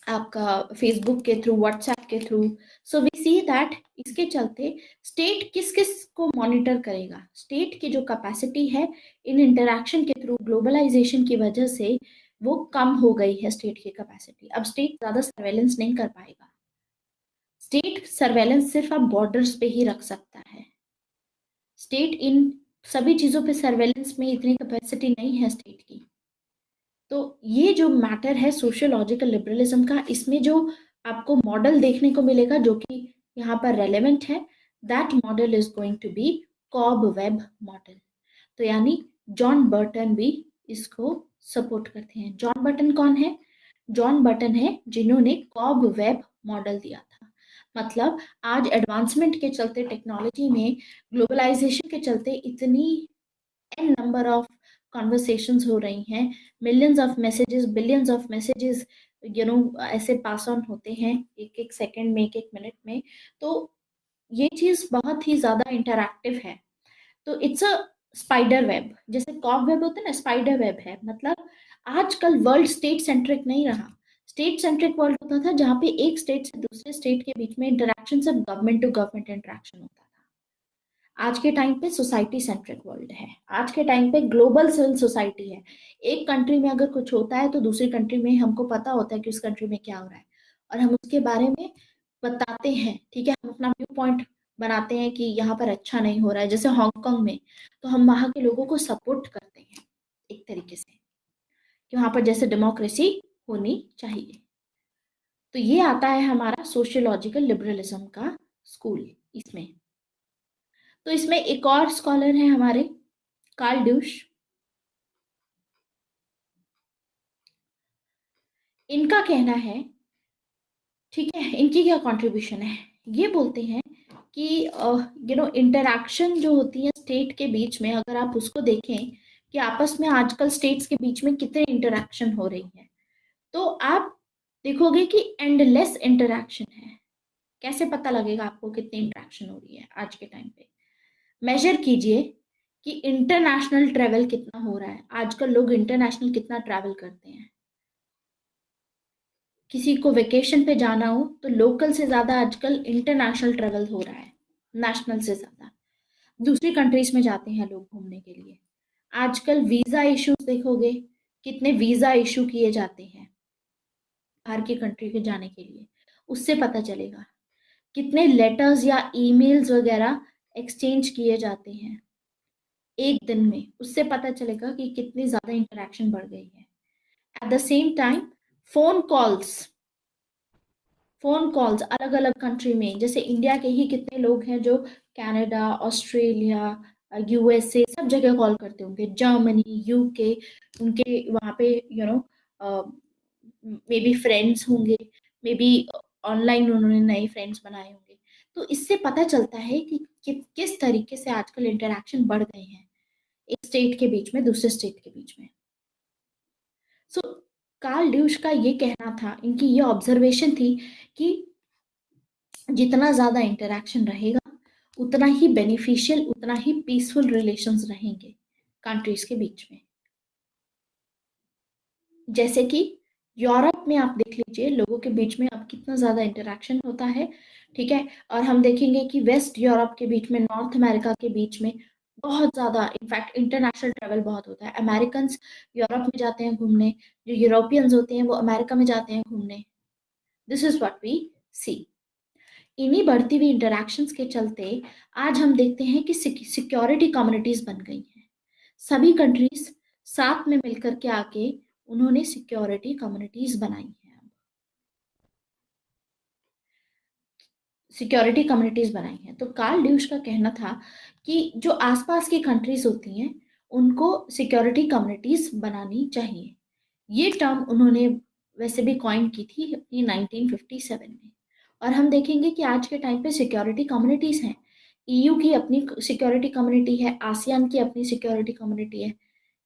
आपका फेसबुक के थ्रू, व्हाट्सएप के थ्रू, सो वी सी दैट इसके चलते स्टेट किस किस को मॉनिटर करेगा, स्टेट की जो कैपेसिटी है इन इंटरैक्शन के थ्रू ग्लोबलाइजेशन की वजह से वो कम हो गई है स्टेट की कैपेसिटी। अब स्टेट ज्यादा सर्वेलेंस नहीं कर पाएगा, स्टेट सर्वेलेंस सिर्फ आप बॉर्डर्स पे ही रख सकता है, स्टेट इन सभी चीजों पे सर्वेलेंस में इतनी कैपेसिटी नहीं है स्टेट की। तो ये जो मैटर है सोशियोलॉजिकल लिबरलिज्म का, इसमें जो आपको मॉडल देखने को मिलेगा जो कि यहाँ पर रेलेवेंट है, that model is going to be cobweb model. तो यानी जॉन बर्टन भी इसको सपोर्ट करते हैं। जॉन बर्टन कौन है? जॉन बर्टन है जिन्होंने कॉब वेब मॉडल दिया था। मतलब आज एडवांसमेंट के चलते, टेक्नोलॉजी में ग्लोबलाइजेशन के चलते इतनी एन नंबर ऑफ कॉन्वर्सेशंस हो रही हैं, millions of messages, billions of messages ऐसे पास ऑन होते हैं एक एक सेकंड में, एक एक मिनट में, तो ये चीज बहुत ही ज्यादा इंटरैक्टिव है। तो इट्स अ स्पाइडर वेब, जैसे कॉब वेब होता है ना, स्पाइडर वेब है। मतलब आजकल वर्ल्ड स्टेट सेंट्रिक नहीं रहा, स्टेट सेंट्रिक वर्ल्ड होता था जहाँ पे एक स्टेट से दूसरे स्टेट के बीच में इंटरेक्शन सब गवर्नमेंट टू गवर्नमेंट इंटरेक्शन होता था। आज के टाइम पे सोसाइटी सेंट्रिक वर्ल्ड है। आज के टाइम पे ग्लोबल सिविल सोसाइटी है। एक कंट्री में अगर कुछ होता है तो दूसरी कंट्री में हमको पता होता है कि उस कंट्री में क्या हो रहा है, और हम उसके बारे में बताते हैं। ठीक है, हम अपना व्यू पॉइंट बनाते हैं कि यहाँ पर अच्छा नहीं हो रहा है। जैसे हांगकांग में, तो हम वहाँ के लोगों को सपोर्ट करते हैं एक तरीके से, कि वहां पर जैसे डेमोक्रेसी होनी चाहिए। तो ये आता है हमारा सोशियोलॉजिकल लिबरलिज्म का स्कूल इसमें। तो इसमें एक और स्कॉलर है हमारे, कार्ल ड्यूश। इनका कहना है, ठीक है, इनकी क्या कंट्रीब्यूशन है, ये बोलते हैं कि इंटरैक्शन जो होती है स्टेट के बीच में, अगर आप उसको देखें कि आपस में आजकल स्टेट्स के बीच में कितने इंटरैक्शन हो रही है, तो आप देखोगे कि एंडलेस इंटरैक्शन है। कैसे पता लगेगा आपको कितनी इंटरेक्शन हो रही है आज के टाइम पे? मेजर कीजिए कि इंटरनेशनल ट्रेवल कितना हो रहा है। आजकल लोग इंटरनेशनल कितना ट्रैवल करते हैं। किसी को वेकेशन पे जाना हो तो लोकल से ज्यादा आजकल इंटरनेशनल ट्रेवल हो रहा है, नेशनल से ज्यादा। दूसरी कंट्रीज में जाते हैं लोग घूमने के लिए। आजकल वीजा इश्यूज देखोगे, कितने वीजा इशू किए जाते हैं बाहर की कंट्री के जाने के लिए, उससे पता चलेगा। कितने लेटर्स या ईमेल्स वगैरह एक्सचेंज किए जाते हैं एक दिन में, उससे पता चलेगा कि कितनी ज्यादा इंटरेक्शन बढ़ गई है। At the same time phone calls, phone calls अलग अलग कंट्री में, जैसे इंडिया के ही कितने लोग हैं जो कनाडा, ऑस्ट्रेलिया, यूएसए सब जगह कॉल करते होंगे, जर्मनी, यूके, उनके वहाँ पे मे बी फ्रेंड्स होंगे, मे बी ऑनलाइन उन्होंने नए फ्रेंड्स बनाए होंगे। तो इससे पता चलता है कि किस तरीके से आजकल इंटरेक्शन बढ़ गए हैं एक स्टेट के बीच में दूसरे स्टेट के बीच में। सो कार्ल ड्यूश का ये कहना था, इनकी ये ऑब्जर्वेशन थी कि जितना ज्यादा इंटरेक्शन रहेगा उतना ही बेनिफिशियल, उतना ही पीसफुल रिलेशंस रहेंगे कंट्रीज के बीच में। जैसे कि यूरोप में आप देख लीजिए, लोगों के बीच में अब कितना ज्यादा इंटरेक्शन होता है। ठीक है, और हम देखेंगे कि वेस्ट यूरोप के बीच में, नॉर्थ अमेरिका के बीच में बहुत ज्यादा, इनफैक्ट इंटरनेशनल ट्रेवल बहुत होता है। अमेरिकन यूरोप में जाते हैं घूमने, जो यूरोपियंस होते हैं वो अमेरिका में जाते हैं घूमने। दिस इज व्हाट वी सी। इन्हीं बढ़ती हुई इंटरैक्शंस के चलते आज हम देखते हैं कि सिक्योरिटी कम्युनिटीज बन गई हैं। सभी कंट्रीज साथ में मिलकर के आके उन्होंने सिक्योरिटी कम्युनिटीज बनाई हैं, सिक्योरिटी कम्युनिटीज बनाई हैं। तो कार्ल ड्यूश का कहना था कि जो आसपास की कंट्रीज होती हैं उनको सिक्योरिटी कम्युनिटीज बनानी चाहिए। ये टर्म उन्होंने वैसे भी कॉइन की थी अपनी 1957 में। और हम देखेंगे कि आज के टाइम पे सिक्योरिटी कम्युनिटीज हैं। ईयू की अपनी सिक्योरिटी कम्युनिटी है, आसियान की अपनी सिक्योरिटी कम्युनिटी है।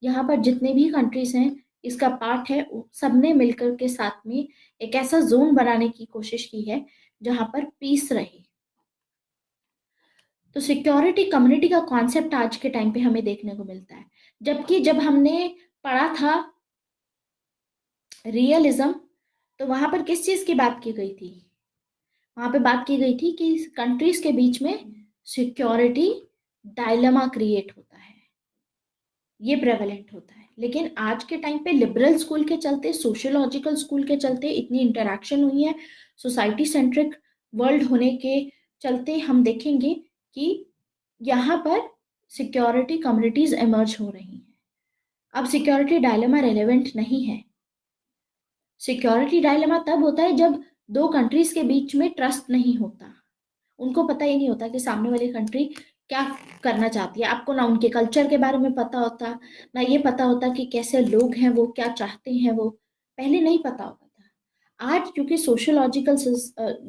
यहाँ पर जितने भी कंट्रीज हैं इसका पार्ट है, सबने मिलकर के साथ में एक ऐसा जोन बनाने की कोशिश की है जहां पर पीस रहे। तो सिक्योरिटी कम्युनिटी का कॉन्सेप्ट आज के टाइम पे हमें देखने को मिलता है। जबकि जब हमने पढ़ा था रियलिज्म, तो वहां पर किस चीज की बात की गई थी? वहां पे बात की गई थी कि कंट्रीज के बीच में सिक्योरिटी डायलेमा क्रिएट होता है, ये प्रेवलेंट होता है। लेकिन आज के टाइम पे लिबरल स्कूल के चलते, सोशियोलॉजिकल स्कूल के चलते इतनी इंटरेक्शन हुई है, सोसाइटी सेंट्रिक वर्ल्ड होने के चलते हम देखेंगे कि यहाँ पर सिक्योरिटी कम्युनिटीज इमर्ज हो रही हैं। अब सिक्योरिटी डायलेमा रेलेवेंट नहीं है। सिक्योरिटी डायलेमा तब होता है जब दो कंट्रीज के बीच में ट्रस्ट नहीं होता। उनको पता ही नहीं होता कि सामने वाली कंट्री क्या करना चाहती है। आपको ना उनके कल्चर के बारे में पता होता, ना ये पता होता कि कैसे लोग हैं, वो क्या चाहते हैं, वो पहले नहीं पता होता था। आज क्योंकि सोशियोलॉजिकल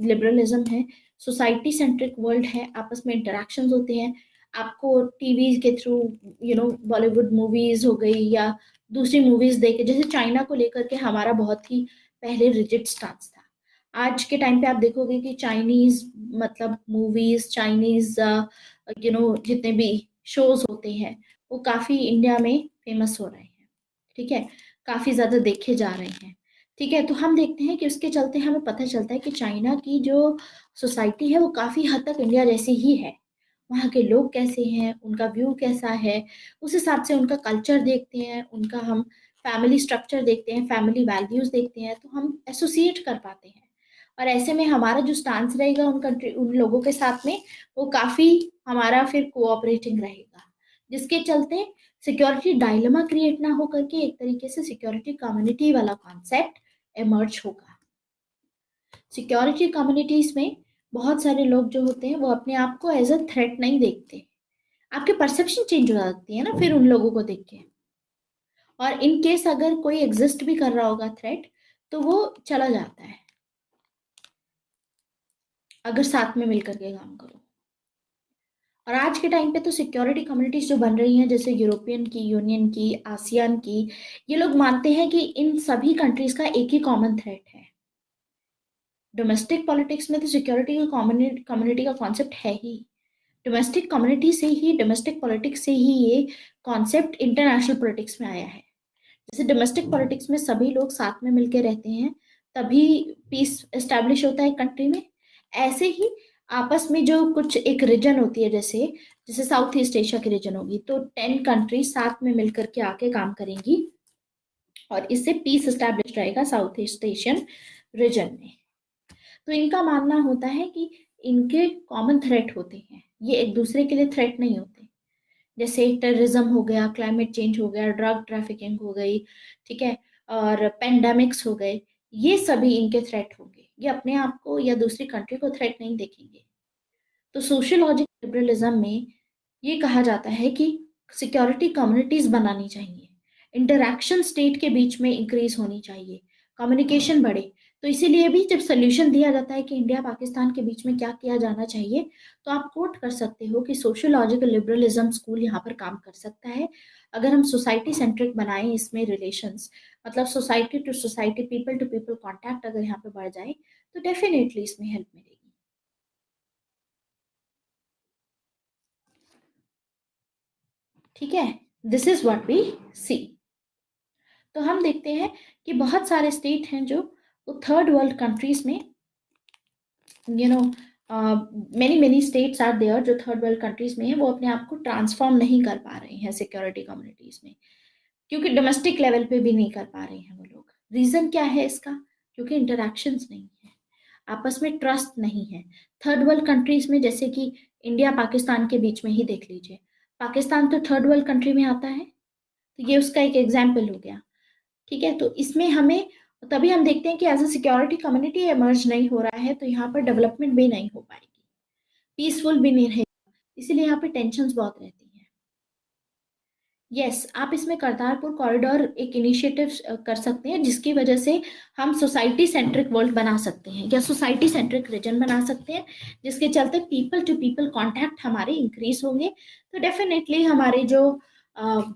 लिबरलिज्म है, सोसाइटी सेंट्रिक वर्ल्ड है, आपस में इंटरेक्शंस होते हैं। आपको टीवी के थ्रू बॉलीवुड मूवीज हो गई या दूसरी मूवीज देख के, जैसे चाइना को लेकर के हमारा बहुत ही पहले रिजिड स्टांस था। आज के टाइम पे आप देखोगे कि चाइनीज मतलब मूवीज, चाइनीज जितने भी शोज होते हैं वो काफी इंडिया में फेमस हो रहे हैं। ठीक है, काफी ज्यादा देखे जा रहे हैं। ठीक है, तो हम देखते हैं कि उसके चलते हमें पता चलता है कि चाइना की जो सोसाइटी है वो काफी हद तक इंडिया जैसी ही है। वहाँ के लोग कैसे हैं, उनका व्यू कैसा है, उस हिसाब से उनका कल्चर देखते हैं, उनका हम फैमिली स्ट्रक्चर देखते हैं, फैमिली वैल्यूज देखते हैं, तो हम एसोसिएट कर पाते हैं। और ऐसे में हमारा जो स्टांस रहेगा उन कंट्री उन लोगों के साथ में, वो काफी हमारा फिर कोऑपरेटिंग रहेगा, जिसके चलते सिक्योरिटी डायलेमा क्रिएट ना हो करके एक तरीके से सिक्योरिटी कम्युनिटी वाला कॉन्सेप्ट इमर्ज होगा। सिक्योरिटी कम्युनिटीज में बहुत सारे लोग जो होते हैं वो अपने आप को एज अ थ्रेट नहीं देखते। आपके परसेप्शन चेंज हो जाती है ना फिर उन लोगों को देख के। और इन केस अगर कोई एग्जिस्ट भी कर रहा होगा थ्रेट, तो वो चला जाता है अगर साथ में मिलकर के काम करो। और आज के टाइम पे तो सिक्योरिटी कम्युनिटीज जो बन रही हैं, जैसे यूरोपियन की यूनियन की, आसियान की, ये लोग मानते हैं कि इन सभी कंट्रीज का एक ही कॉमन थ्रेट है। डोमेस्टिक पॉलिटिक्स में तो सिक्योरिटी का कम्युनिटी का कॉन्सेप्ट है ही। डोमेस्टिक पॉलिटिक्स से ही ये कॉन्सेप्ट इंटरनेशनल पॉलिटिक्स में आया है। जैसे डोमेस्टिक पॉलिटिक्स में सभी लोग साथ में मिलकर रहते हैं, तभी पीस एस्टैब्लिश होता है कंट्री में। ऐसे ही आपस में जो कुछ एक रीजन होती है, जैसे जैसे साउथ ईस्ट एशिया की रीजन होगी, तो 10 कंट्री साथ में मिलकर के आके काम करेंगी, और इससे पीस एस्टैब्लिश रहेगा साउथ ईस्ट एशियन रीजन में। तो इनका मानना होता है कि इनके कॉमन थ्रेट होते हैं, ये एक दूसरे के लिए थ्रेट नहीं होते। जैसे टेररिज्म हो गया, क्लाइमेट चेंज हो गया, ड्रग ट्रैफिकिंग हो गई, ठीक है, और पेंडेमिक्स हो गए, ये सभी इनके थ्रेट होंगे। ये अपने आप को या दूसरी कंट्री को थ्रेट नहीं देखेंगे। तो सोशियोलॉजिक लिबरलिज्म में ये कहा जाता है कि सिक्योरिटी कम्युनिटीज बनानी चाहिए, इंटरैक्शन स्टेट के बीच में इंक्रीज होनी चाहिए, कम्युनिकेशन बढ़े। तो इसीलिए भी जब सोल्यूशन दिया जाता है कि इंडिया पाकिस्तान के बीच में क्या किया जाना चाहिए, तो आप कोट कर सकते हो कि सोशियोलॉजिकल लिबरलिज्म स्कूल यहाँ पर काम कर सकता है। अगर हम सोसाइटी सेंट्रिक बनाएं इसमें रिलेशंस, मतलब society to society, people to people contact अगर यहाँ पे बढ़ जाए, तो डेफिनेटली इसमें हेल्प मिलेगी। ठीक है, दिस इज व्हाट वी सी। तो हम देखते हैं कि बहुत सारे स्टेट हैं जो थर्ड वर्ल्ड कंट्रीज में, you know, many many states are there जो थर्ड वर्ल्ड कंट्रीज में है, वो अपने आप को ट्रांसफॉर्म नहीं कर पा रहे हैं सिक्योरिटी कम्युनिटीज में, क्योंकि डोमेस्टिक लेवल पे भी नहीं कर पा रहे हैं वो लोग। रीजन क्या है इसका? क्योंकि इंटरैक्शंस नहीं है, आपस में ट्रस्ट नहीं है। थर्ड वर्ल्ड कंट्रीज में, जैसे कि इंडिया पाकिस्तान के बीच में ही देख लीजिए, पाकिस्तान तो थर्ड वर्ल्ड कंट्री में आता है, तो ये उसका एक एग्जाम्पल हो गया। ठीक है, तो इसमें हमें तभी हम देखते हैं कि as a security community emerge नहीं हो रहा है, तो यहाँ पर डेवलपमेंट भी नहीं हो पाएगी, पीसफुल भी नहीं रहेगा, इसीलिए यहाँ पे टेंशन बहुत रहती हैं। यस, आप इसमें करतारपुर कॉरिडोर एक इनिशिएटिव कर सकते हैं, जिसकी वजह से हम सोसाइटी सेंट्रिक वर्ल्ड बना सकते हैं या सोसाइटी सेंट्रिक रीजन बना सकते हैं, जिसके चलते पीपल टू पीपल कॉन्टैक्ट हमारे इंक्रीज होंगे। तो डेफिनेटली हमारे जो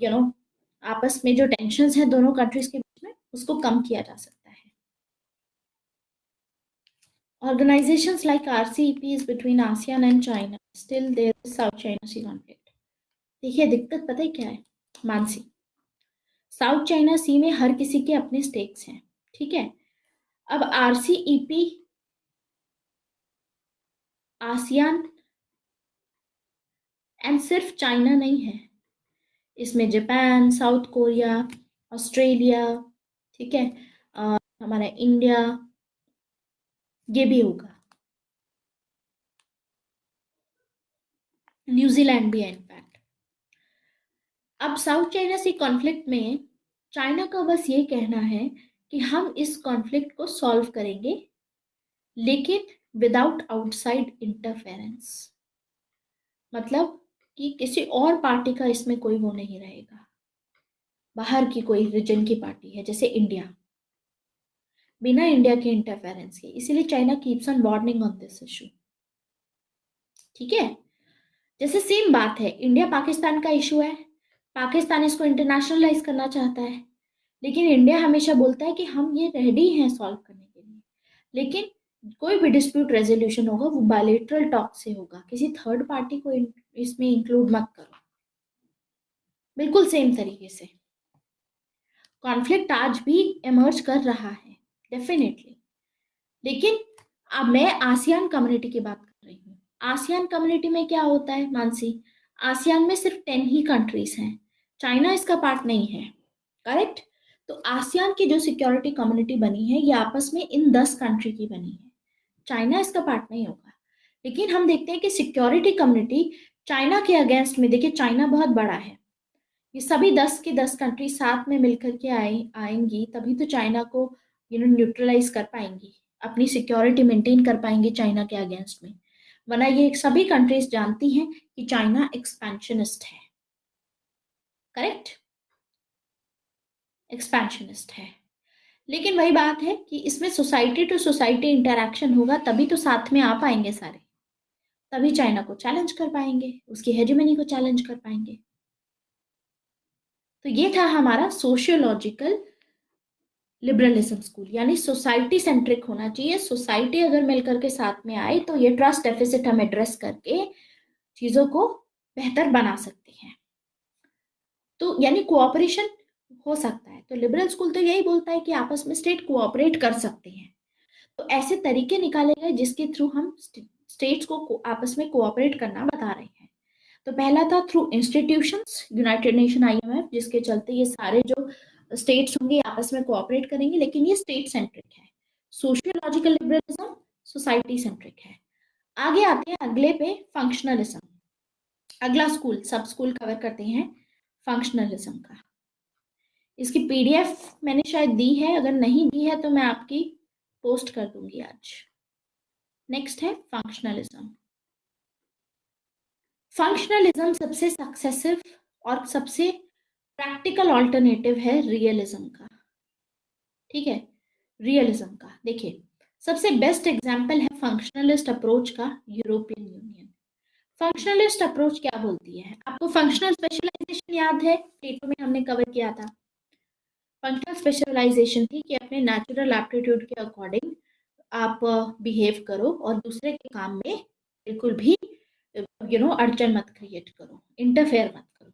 यू नो आपस में जो टेंशन है दोनों कंट्रीज के बीच में, उसको कम किया जा सकता है। Organizations like RCEP is between ASEAN and China. Still there is South China Sea conflict. देखिए दिक्कत पता है क्या है मानसी, साउथ चाइना सी में हर किसी के अपने स्टेक्स हैं, ठीक है। अब आरसीईपी आसियान एंड सिर्फ चाइना नहीं है, इसमें जापान, साउथ कोरिया, ऑस्ट्रेलिया, ठीक है, हमारा इंडिया, ये भी होगा, न्यूजीलैंड भी है इनफैक्ट। अब साउथ चाइना सी कॉन्फ्लिक्ट में चाइना का बस ये कहना है कि हम इस कॉन्फ्लिक्ट को सॉल्व करेंगे, लेकिन विदाउट आउटसाइड इंटरफेरेंस, मतलब कि किसी और पार्टी का इसमें कोई वो नहीं रहेगा, बाहर की कोई रीजन की पार्टी है जैसे इंडिया, बिना इंडिया के इंटरफेरेंस के। इसीलिए China keeps on warning on this issue. ठीक है, जैसे सेम बात है, इंडिया पाकिस्तान का इशू है, पाकिस्तान इसको इंटरनेशनलाइज करना चाहता है, लेकिन इंडिया हमेशा बोलता है कि हम ये रेडी हैं सॉल्व करने के लिए, लेकिन कोई भी डिस्प्यूट रेजोल्यूशन होगा वो बायलेटरल टॉक से होगा, किसी थर्ड पार्टी को इसमें इंक्लूड मत करो। बिल्कुल सेम तरीके से कॉन्फ्लिक्ट आज भी इमर्ज कर रहा है, डेफिनेटली। लेकिन अब मैं आसियान कम्युनिटी की बात कर रही हूँ। आसियान कम्युनिटी में क्या होता है मानसी, आसियान में सिर्फ 10 ही कंट्रीज हैं, चाइना इसका पार्ट नहीं है, करेक्ट। तो आसियान की जो सिक्योरिटी कम्युनिटी बनी है ये आपस में इन 10 कंट्री की बनी है, चाइना इसका पार्ट नहीं होगा। लेकिन हम देखते हैं कि सिक्योरिटी कम्युनिटी चाइना के अगेंस्ट में, देखिए चाइना बहुत बड़ा है, ये सभी 10 की 10 कंट्री साथ में मिलकर के आएंगी तभी तो चाइना को न्यूट्रलाइज कर पाएंगी, अपनी सिक्योरिटी मेंटेन कर पाएंगे चाइना के अगेंस्ट में। वरना ये सभी कंट्रीज जानती हैं कि चाइना एक्सपेंशनिस्ट है, करेक्ट, एक्सपेंशनिस्ट है। लेकिन वही बात है कि इसमें सोसाइटी टू सोसाइटी इंटरैक्शन होगा तभी तो साथ में आ पाएंगे सारे, तभी चाइना को चैलेंज कर पाएंगे, उसकी हेजेमनी को चैलेंज कर पाएंगे। तो ये था हमारा सोशियोलॉजिकल लिबरलिज्म स्कूल, यानी सोसाइटी सेंट्रिक होना चाहिए। सोसाइटी अगर मिलकर के साथ में आए तो ये ट्रस्ट डेफिसिट हम एड्रेस करके चीजों को बेहतर बना सकते हैं, तो यानी कोऑपरेशन हो सकता है। तो लिबरल स्कूल तो यही बोलता है कि आपस में स्टेट कोऑपरेट कर सकते हैं, तो ऐसे तरीके निकाले गए जिसके थ्रू हम स्टेट्स को आपस में कोऑपरेट करना बता रहे हैं। तो पहला था through institutions, United nation IMF, जिसके चलते ये सारे जो स्टेट्स होंगे आपस में कोऑपरेट करेंगे, लेकिन ये स्टेट सेंट्रिक है। सोशियोलॉजिकल लिबरलिज्म सोसाइटी सेंट्रिक है। आगे आते हैं अगले पे, फंक्शनलिज्म। अगला स्कूल, सब स्कूल कवर करते हैं फंक्शनलिज्म का। इसकी PDF मैंने शायद दी है, अगर नहीं दी है तो मैं आपकी पोस्ट कर दूंगी आज। नेक्स्ट है फंक्शनलिज्म। फंक्शनलिज्म सबसे सक्सेसिव और सबसे प्रैक्टिकल ऑल्टरनेटिव है रियलिज्म का, ठीक है। रियलिज्म का देखिए सबसे बेस्ट एग्जांपल है फंक्शनलिस्ट अप्रोच का यूरोपियन यूनियन। फंक्शनलिस्ट अप्रोच क्या बोलती है, आपको फंक्शनल स्पेशलाइजेशन याद है, प्लेटो में हमने कवर किया था। फंक्शनल स्पेशलाइजेशन थी कि अपने नेचुरल एप्टीट्यूड के अकॉर्डिंग आप बिहेव करो और दूसरे के काम में बिल्कुल भी अड़चन मत क्रिएट करो, इंटरफेयर मत करो।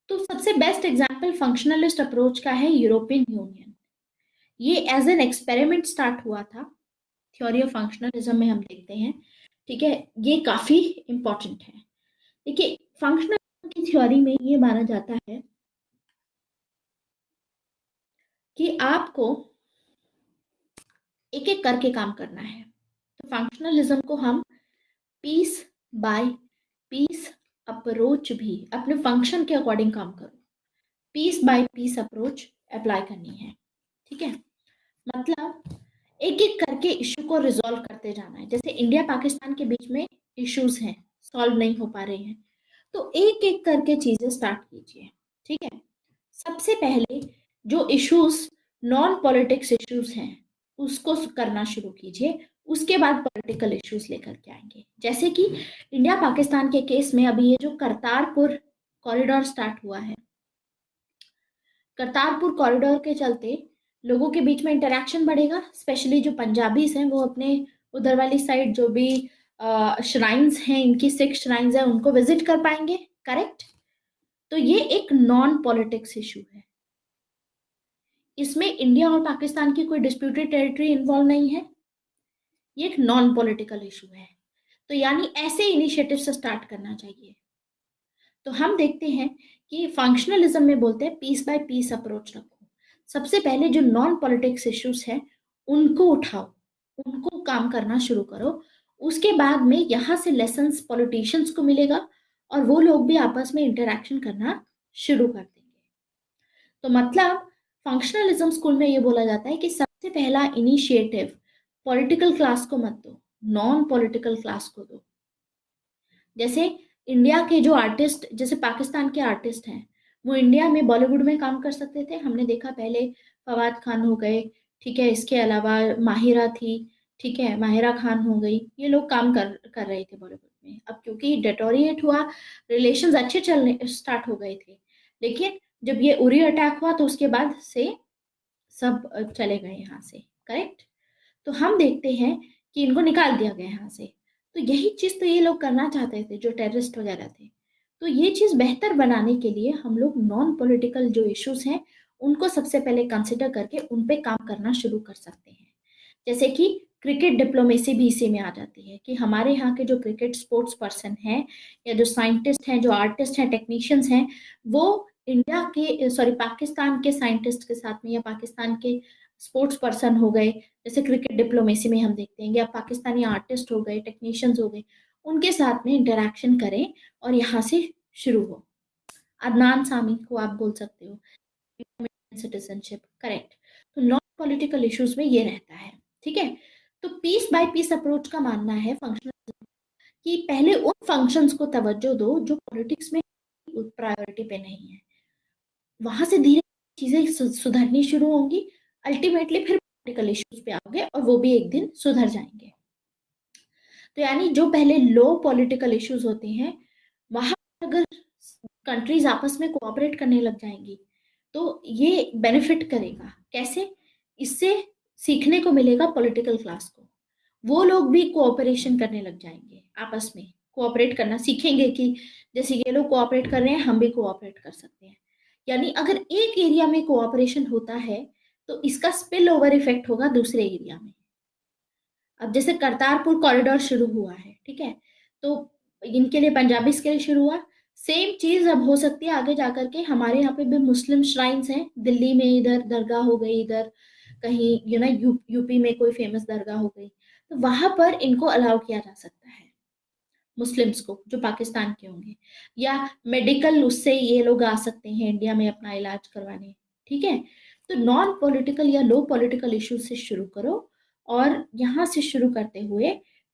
तो सबसे बेस्ट एग्जांपल फंक्शनलिस्ट अप्रोच का है यूरोपियन यूनियन। ये एज एन एक्सपेरिमेंट स्टार्ट हुआ था, थ्योरी ऑफ फंक्शनलिज्म में हम देखते हैं, ठीक है। ये काफी इंपॉर्टेंट है। देखिए फंक्शनलिज्म की थ्योरी में ये माना जाता है कि आपको एक एक करके काम करना है। तो फंक्शनलिज्म को हम पीस बाय पीस अप्रोच भी, अपने फंक्शन के अकॉर्डिंग काम करो, piece by piece approach apply करनी है, ठीक है। मतलब एक एक करके इश्यू को रिजॉल्व करते जाना है। जैसे इंडिया पाकिस्तान के बीच में इश्यूज हैं, सॉल्व नहीं हो पा रहे हैं, तो एक एक करके चीजें स्टार्ट कीजिए, ठीक है। सबसे पहले जो इश्यूज नॉन पॉलिटिक्स इश्यूज हैं उसको करना शुरू कीजिए, उसके बाद पॉलिटिकल इश्यूज लेकर के आएंगे। जैसे कि इंडिया पाकिस्तान के केस में अभी ये जो करतारपुर कॉरिडोर स्टार्ट हुआ है, करतारपुर कॉरिडोर के चलते लोगों के बीच में इंटरेक्शन बढ़ेगा, स्पेशली जो पंजाबीज हैं वो अपने उधर वाली साइड जो भी श्राइन्स हैं, इनकी सिख श्राइन्स हैं उनको विजिट कर पाएंगे, करेक्ट। तो ये एक नॉन पॉलिटिक्स इशू है, इसमें इंडिया और पाकिस्तान की कोई डिस्प्यूटेड टेरिटरी इन्वॉल्व नहीं है, ये एक नॉन पॉलिटिकल इशू है। तो यानी ऐसे इनिशिएटिव से स्टार्ट करना चाहिए। तो हम देखते हैं कि फंक्शनलिज्म में बोलते हैं पीस बाय पीस अप्रोच रखो। सबसे पहले जो नॉन पॉलिटिक्स इश्यूज हैं उनको उठाओ, उनको काम करना शुरू करो, उसके बाद में यहाँ से लेसन्स पॉलिटिशियंस को मिलेगा और वो लोग भी आपस में इंटरेक्शन करना शुरू कर देंगे। तो मतलब फंक्शनलिज्म स्कूल में ये बोला जाता है कि सबसे पहला इनिशिएटिव पॉलिटिकल क्लास को मत दो, नॉन पॉलिटिकल क्लास को दो। जैसे इंडिया के जो आर्टिस्ट, जैसे पाकिस्तान के आर्टिस्ट हैं, वो इंडिया में बॉलीवुड में काम कर सकते थे, हमने देखा पहले फवाद खान हो गए, ठीक है, इसके अलावा माहिरा थी, ठीक है, माहिरा खान हो गई, ये लोग काम कर कर रहे थे बॉलीवुड में। अब क्योंकि डेटोरिएट हुआ, रिलेशंस अच्छे चलने स्टार्ट हो गए थे, लेकिन जब ये उरी अटैक हुआ तो उसके बाद से सब चले गए यहाँ से, करेक्ट। तो हम देखते हैं कि इनको निकाल दिया गया यहाँ से। तो यही चीज तो ये लोग करना चाहते थे जो टेररिस्ट वगैरह थे। तो ये चीज बेहतर बनाने के लिए हम लोग नॉन पॉलिटिकल जो इश्यूज हैं उनको सबसे पहले कंसिडर करके उन पे काम करना शुरू कर सकते हैं। जैसे कि क्रिकेट डिप्लोमेसी भी इसी में आ जाती है कि हमारे यहाँ के जो क्रिकेट स्पोर्ट्स पर्सन हैं या जो साइंटिस्ट हैं, जो आर्टिस्ट हैं, टेक्नीशियंस हैं, वो इंडिया के सॉरी पाकिस्तान के साइंटिस्ट के साथ में या पाकिस्तान के स्पोर्ट्स पर्सन हो गए, जैसे क्रिकेट डिप्लोमेसी में हम देखते हैं, या पाकिस्तानी आर्टिस्ट हो गए, टेक्नीशियंस हो गए, उनके साथ में इंटरेक्शन करें और यहाँ से शुरू हो। अदनान सामी को आप बोल सकते हो, सिटीजनशिप, करेक्ट। तो नॉन पॉलिटिकल इश्यूज में ये रहता है, ठीक है। तो पीस बाय पीस अप्रोच का मानना है फंक्शनल कि पहले उन फंक्शंस को तवज्जो दो जो पॉलिटिक्स में प्रायोरिटी पे नहीं है, वहां से धीरे चीजें सुधरनी शुरू होंगी, अल्टीमेटली फिर पॉलिटिकल इश्यूज पे आओगे और वो भी एक दिन सुधर जाएंगे। तो यानी जो पहले लो पॉलिटिकल इश्यूज होते हैं, वहां अगर कंट्रीज आपस में कोऑपरेट करने लग जाएंगी तो ये बेनिफिट करेगा। कैसे? इससे सीखने को मिलेगा पॉलिटिकल क्लास को, वो लोग भी कोऑपरेशन करने लग जाएंगे, आपस में कोऑपरेट करना सीखेंगे कि जैसे ये लोग कोऑपरेट कर रहे हैं हम भी कोऑपरेट कर सकते हैं। यानी अगर एक एरिया में कोऑपरेशन होता है तो इसका स्पिल ओवर इफेक्ट होगा दूसरे एरिया में। अब जैसे करतारपुर कॉरिडोर शुरू हुआ है, ठीक है, तो इनके लिए पंजाबीज के लिए शुरू हुआ, सेम चीज अब हो सकती है आगे जाकर के हमारे यहाँ पे भी मुस्लिम श्राइन्स हैं, दिल्ली में इधर दरगाह हो गई, इधर कहीं यूपी में कोई फेमस दरगाह हो गई, तो वहां पर इनको अलाउ किया जा सकता है मुस्लिम्स को जो पाकिस्तान के होंगे, या मेडिकल उससे ये लोग आ सकते हैं इंडिया में अपना इलाज करवाने, ठीक है। तो नॉन पॉलिटिकल या लो पॉलिटिकल इश्यूज से शुरू करो और यहाँ से शुरू करते हुए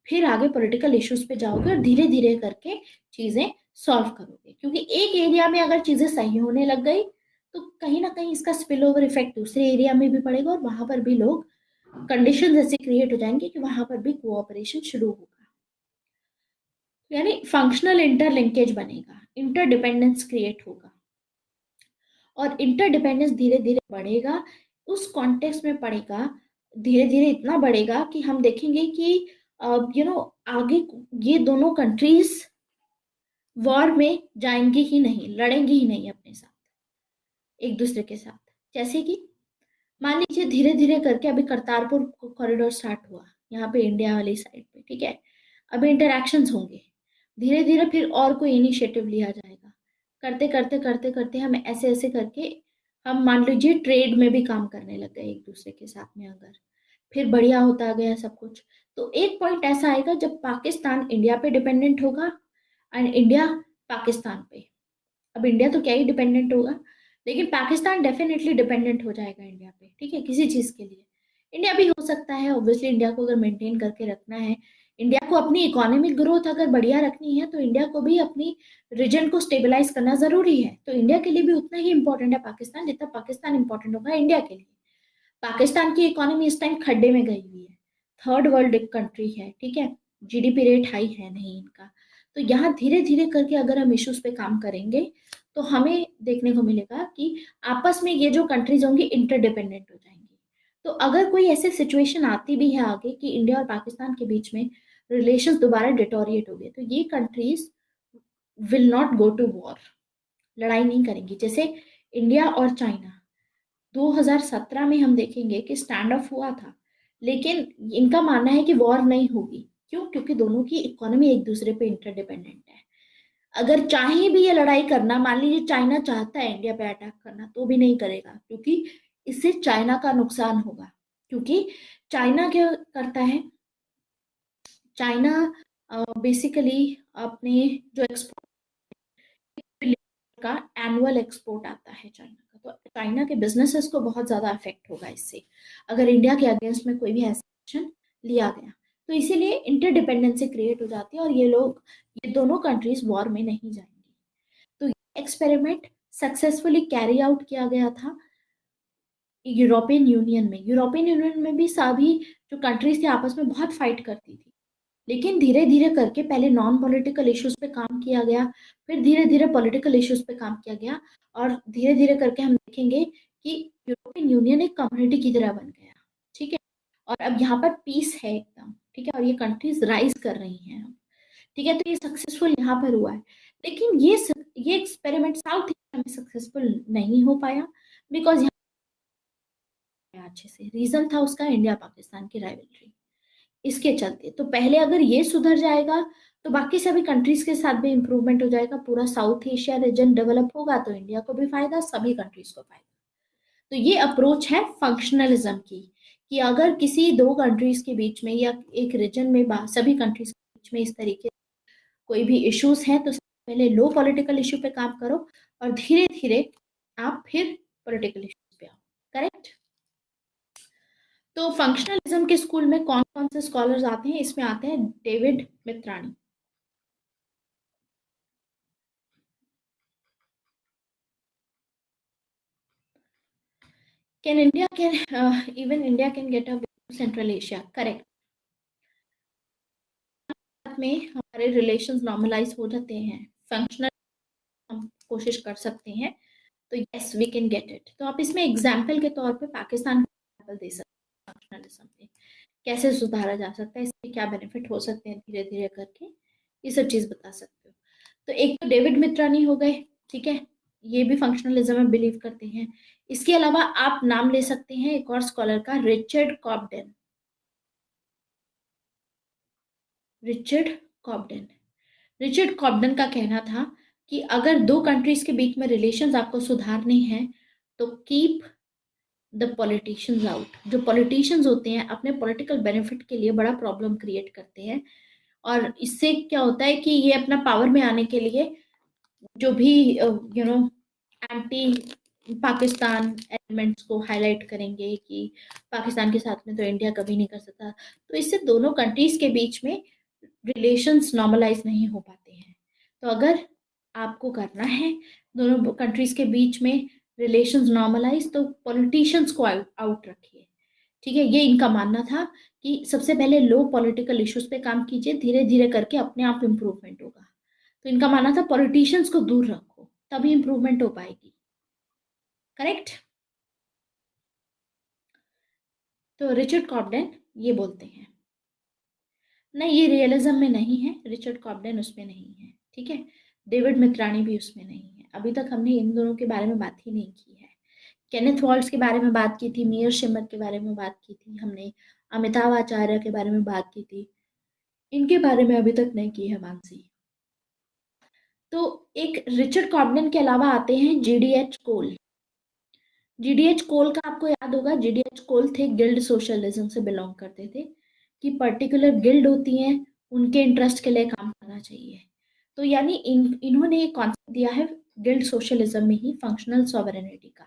फिर आगे पॉलिटिकल इश्यूज पे जाओगे और धीरे धीरे करके चीजें सॉल्व करोगे, क्योंकि एक एरिया में अगर चीजें सही होने लग गई तो कहीं ना कहीं इसका स्पिल ओवर इफेक्ट दूसरे एरिया में भी पड़ेगा और वहां पर भी लोग कंडीशन ऐसे क्रिएट हो जाएंगे कि वहां पर भी कोऑपरेशन शुरू होगा। यानी फंक्शनल इंटरलिंकेज बनेगा, इंटरडिपेंडेंस क्रिएट होगा और इंटरडिपेंडेंस धीरे धीरे बढ़ेगा, उस कॉन्टेक्स्ट में पड़ेगा, धीरे धीरे इतना बढ़ेगा कि हम देखेंगे कि आगे ये दोनों कंट्रीज वॉर में जाएंगी ही नहीं, लड़ेंगी ही नहीं अपने साथ एक दूसरे के साथ। जैसे कि मान लीजिए धीरे धीरे करके अभी करतारपुर कॉरिडोर स्टार्ट हुआ यहाँ पे इंडिया वाली साइड पे, ठीक है, अभी इंटरैक्शंस होंगे, धीरे धीरे फिर और कोई इनिशिएटिव लिया जाएगा, करते करते करते करते हम ऐसे ऐसे करके हम मान लीजिए ट्रेड में भी काम करने लग गए एक दूसरे के साथ में, अगर फिर बढ़िया होता गया सब कुछ, तो एक पॉइंट ऐसा आएगा जब पाकिस्तान इंडिया पे डिपेंडेंट होगा एंड इंडिया पाकिस्तान पे। अब इंडिया तो क्या ही डिपेंडेंट होगा, लेकिन पाकिस्तान डेफिनेटली डिपेंडेंट हो जाएगा इंडिया पे, ठीक है, किसी चीज के लिए। इंडिया भी हो सकता है, ऑब्वियसली इंडिया को अगर मेंटेन करके रखना है, इंडिया को अपनी इकोनॉमिक ग्रोथ अगर बढ़िया रखनी है, तो इंडिया को भी अपनी रीजन को स्टेबलाइज करना जरूरी है। तो इंडिया के लिए भी उतना ही इंपॉर्टेंट है पाकिस्तान जितना पाकिस्तान इंपॉर्टेंट होगा इंडिया के लिए। पाकिस्तान की इकोनॉमी इस टाइम खड्डे में गई हुई है, थर्ड वर्ल्ड कंट्री है, ठीक है, जीडीपी रेट हाई है नहीं इनका। तो यहाँ धीरे धीरे करके अगर हम इश्यूज पे काम करेंगे तो हमें देखने को मिलेगा कि आपस में ये जो कंट्रीज होंगी इंटरडिपेंडेंट हो जाएंगी। तो अगर कोई ऐसे सिचुएशन आती भी है आगे कि इंडिया और पाकिस्तान के बीच में रिलेशंस दोबारा डिटोरिएट हो गए, तो ये countries will not go to war, लड़ाई नहीं करेंगी। जैसे इंडिया और चाइना 2017 में हम देखेंगे कि स्टैंड ऑफ हुआ था, लेकिन इनका मानना है कि वॉर नहीं होगी। क्यों? क्योंकि दोनों की इकोनॉमी एक दूसरे पे इंटरडिपेंडेंट है। अगर चाहे भी ये लड़ाई करना, मान लीजिए चाइना चाहता है इंडिया पे अटैक करना, तो भी नहीं करेगा, क्योंकि इससे चाइना का नुकसान होगा। क्योंकि चाइना क्या करता है, चाइना बेसिकली अपने जो एक्सपोर्ट का एनुअल एक्सपोर्ट आता है चाइना का, तो चाइना के बिजनेसेस को बहुत ज्यादा अफेक्ट होगा इससे, अगर इंडिया के अगेंस्ट में कोई भी ऐसा एक्शन लिया गया। तो इसीलिए इंटरडिपेंडेंसी क्रिएट हो जाती है और ये दोनों कंट्रीज वॉर में नहीं जाएंगी। तो ये एक्सपेरिमेंट सक्सेसफुली कैरी आउट किया गया था यूरोपियन यूनियन में। यूरोपियन यूनियन में भी सभी जो कंट्रीज थी आपस में बहुत फाइट करती थी, लेकिन धीरे धीरे करके पहले नॉन पॉलिटिकल इश्यूज पे काम किया गया, फिर धीरे धीरे पॉलिटिकल इश्यूज पे काम किया गया, और धीरे धीरे करके हम देखेंगे कि यूरोपियन यूनियन एक कम्युनिटी की तरह बन गया, ठीक है। और अब यहाँ पर पीस है एकदम, ठीक है, और ये कंट्रीज राइज कर रही हैं, ठीक है। तो ये सक्सेसफुल यहाँ पर हुआ है, लेकिन ये एक्सपेरिमेंट साउथ एशिया में सक्सेसफुल नहीं हो पाया, बिकॉज अच्छे से। रीजन था उसका इंडिया पाकिस्तान की राइवलरी, इसके चलते। तो पहले अगर ये सुधर जाएगा तो बाकी सभी कंट्रीज के साथ भी इंप्रूवमेंट हो जाएगा, पूरा साउथ एशिया रीजन डेवलप होगा तो इंडिया को भी फायदा, सभी कंट्रीज को फायदा। तो ये अप्रोच है फंक्शनलिज्म की, कि अगर किसी दो कंट्रीज के बीच में या एक रीजन में सभी कंट्रीज के बीच में इस तरीके कोई भी इश्यूज हैं तो सबसे पहले लो पॉलिटिकल इश्यू पे काम करो और धीरे धीरे आप फिर पॉलिटिकल इश्यूज पे आओ। करेक्ट। तो फंक्शनलिज्म के स्कूल में कौन कौन से स्कॉलर्स आते हैं? इसमें आते हैं David Mitrany. Can India can even India can get a central Asia? Correct. में हमारे रिलेशंस नॉर्मलाइज हो जाते हैं, फंक्शनल हम कोशिश कर सकते हैं, तो yes we can get it. तो आप इसमें एग्जाम्पल के तौर पे पाकिस्तान का एग्जाम्पल दे सकते हैं फंक्शनलिज्म पे, कैसे सुधारा जा सकता है, इसमें क्या बेनिफिट हो सकते हैं धीरे धीरे करके, ये सब चीज बता सकते हो। तो एक तो डेविड मित्रानी हो गए, ठीक है, ये भी फंक्शनलिज्म में बिलीव करते हैं। इसके अलावा आप नाम ले सकते हैं एक और स्कॉलर का, रिचर्ड कॉब्डेन। रिचर्ड कॉब्डेन, रिचर्ड कॉब्डन का कहना था कि अगर दो कंट्रीज के बीच में रिलेशंस आपको सुधारने हैं तो कीप द पॉलिटिशियंस आउट। जो पॉलिटिशियंस होते हैं अपने पॉलिटिकल बेनिफिट के लिए बड़ा प्रॉब्लम क्रिएट करते हैं, और इससे क्या होता है कि ये अपना पावर में आने के लिए जो भी एंटी पाकिस्तान एलिमेंट्स को हाईलाइट करेंगे कि पाकिस्तान के साथ में तो इंडिया कभी नहीं कर सकता, तो इससे दोनों कंट्रीज के बीच में रिलेशंस नॉर्मलाइज नहीं हो पाते हैं। तो अगर आपको करना है दोनों कंट्रीज के बीच में रिलेशंस नॉर्मलाइज, तो पॉलिटिशियंस को आउट रखिए। ठीक है, ये इनका मानना था कि सबसे पहले लो पॉलिटिकल इश्यूज पे काम कीजिए, धीरे धीरे करके अपने आप इम्प्रूवमेंट होगा। तो इनका मानना था पॉलिटिशियंस को दूर रखो तभी इम्प्रूवमेंट हो पाएगी। करेक्ट। तो रिचर्ड कॉब्डेन ये बोलते हैं, नहीं ये रियलिज्म में नहीं है, रिचर्ड कॉब्डेन उसमें नहीं है, ठीक है, डेविड मित्रानी भी उसमें नहीं है। अभी तक हमने इन दोनों के बारे में बात ही नहीं की है। केनेथ वॉल्ट्स के बारे में बात की थी, मीयर शिमर के बारे में बात की थी हमने, अमिताभ आचार्य के बारे में बात की थी, इनके बारे में अभी तक नहीं की है मानसी। तो एक रिचर्ड कॉब्डेन के अलावा आते हैं जीडीएच कोल। जीडीएच कोल का आपको याद होगा, जीडीएच कोल थे गिल्ड सोशलिज्म से बिलोंग करते थे, कि पर्टिकुलर गिल्ड होती हैं उनके इंटरेस्ट के लिए काम करना चाहिए। तो यानी इन्होंने एक कॉन्सेप्ट दिया है गिल्ड सोशलिज्म में ही, फंक्शनल सॉवरेनिटी का।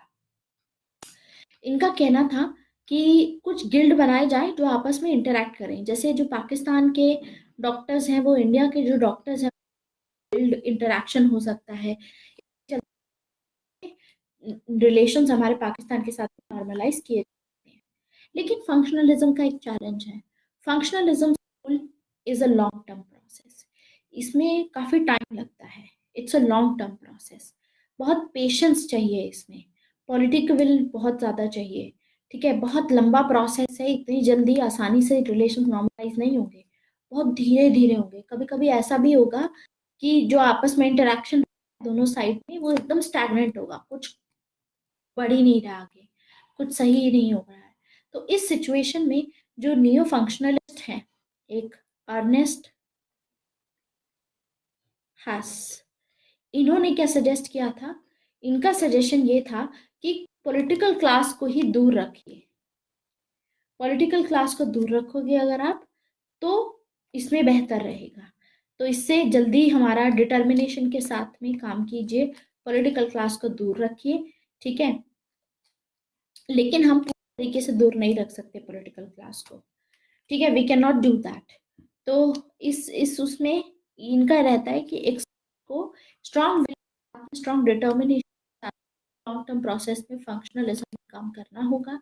इनका कहना था कि कुछ गिल्ड बनाए जाए जो आपस में इंटरैक्ट करें, जैसे जो पाकिस्तान के डॉक्टर्स हैं वो इंडिया के जो डॉक्टर्स हैं, गिल्ड इंटरैक्शन हो सकता है, रिलेशंस हमारे पाकिस्तान के साथ नॉर्मलाइज किए जाते हैं। लेकिन फंक्शनलिज्म का एक चैलेंज है, functionalism is a long term process, इसमें काफी टाइम लगता है, it's a long term process, बहुत पेशेंस चाहिए इसमें, पॉलिटिकल विल बहुत ज्यादा चाहिए। ठीक है, बहुत लंबा प्रोसेस है, इतनी जल्दी आसानी से रिलेशन नॉर्मलाइज नहीं होंगे, बहुत धीरे धीरे होंगे। कभी कभी ऐसा भी होगा कि जो आपस में इंटरेक्शन दोनों साइड में वो एकदम स्टैग्नेंट होगा, कुछ बढ़ ही नहीं रहा आगे, कुछ सही ही नहीं हो रहा है। तो इस सिचुएशन में जो नियो फंक्शनलिस्ट हैं, एक अर्नेस्ट हास, इन्होंने क्या सजेस्ट किया था? इनका सजेशन ये था कि पॉलिटिकल क्लास को ही दूर रखिए, पॉलिटिकल क्लास को दूर रखोगे अगर आप तो इसमें बेहतर रहेगा। तो इससे जल्दी हमारा डिटर्मिनेशन के साथ में काम कीजिए, पॉलिटिकल क्लास को दूर रखिए। ठीक है, लेकिन हम पूरी तरीके से दूर नहीं रख सकते पॉलिटिकल क्लास को, ठीक है, we can not do that. तो इस उसमें इनका रहता है कि एक को strong determination long term process में फंक्शनलिज्म में काम करना होगा।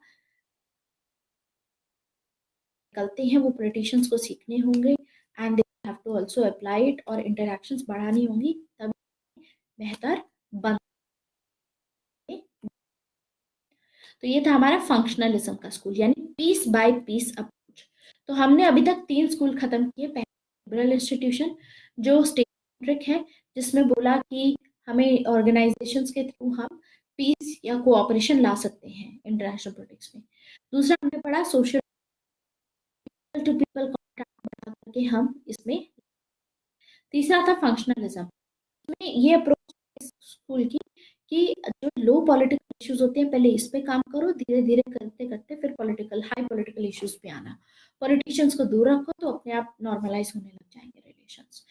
निकलते हैं वो पॉलिटिशियंस को सीखने होंगे and they have to also apply it, और इंटरेक्शंस बढ़ानी होंगी तब बेहतर बन। तो ये था हमारा फंक्शनलिज्म का स्कूल, यानी पीस बाय पीस अप्रोच। तो हमने अभी तक 3 स्कूल खत्म किए। पहले लिबरल इंस्टीट्यूशन जो स्टेट सेंट्रिक है, जिसमें बोला कि हमें ऑर्गेनाइजेशंस के थ्रू हम पीस या कोऑपरेशन ला सकते हैं इंटरनेशनल पॉलिटिक्स में। दूसरा हमने पढ़ा सोशल टू पीपल कॉन्ट्रैक्ट बना करके हम इसमें। तीसरा था फंक्शनलिज्म में ये अप्रोच स्कूल की कि जो लो पॉलिटिकल इश्यूज होते हैं पहले इस पे काम करो, धीरे धीरे करते करते फिर पॉलिटिकल हाई पॉलिटिकल इश्यूज पे आना। पॉलिटिशियंस को दूर रखो तो अपने आप नॉर्मलाइज होने लग जाएंगे रिलेशंस।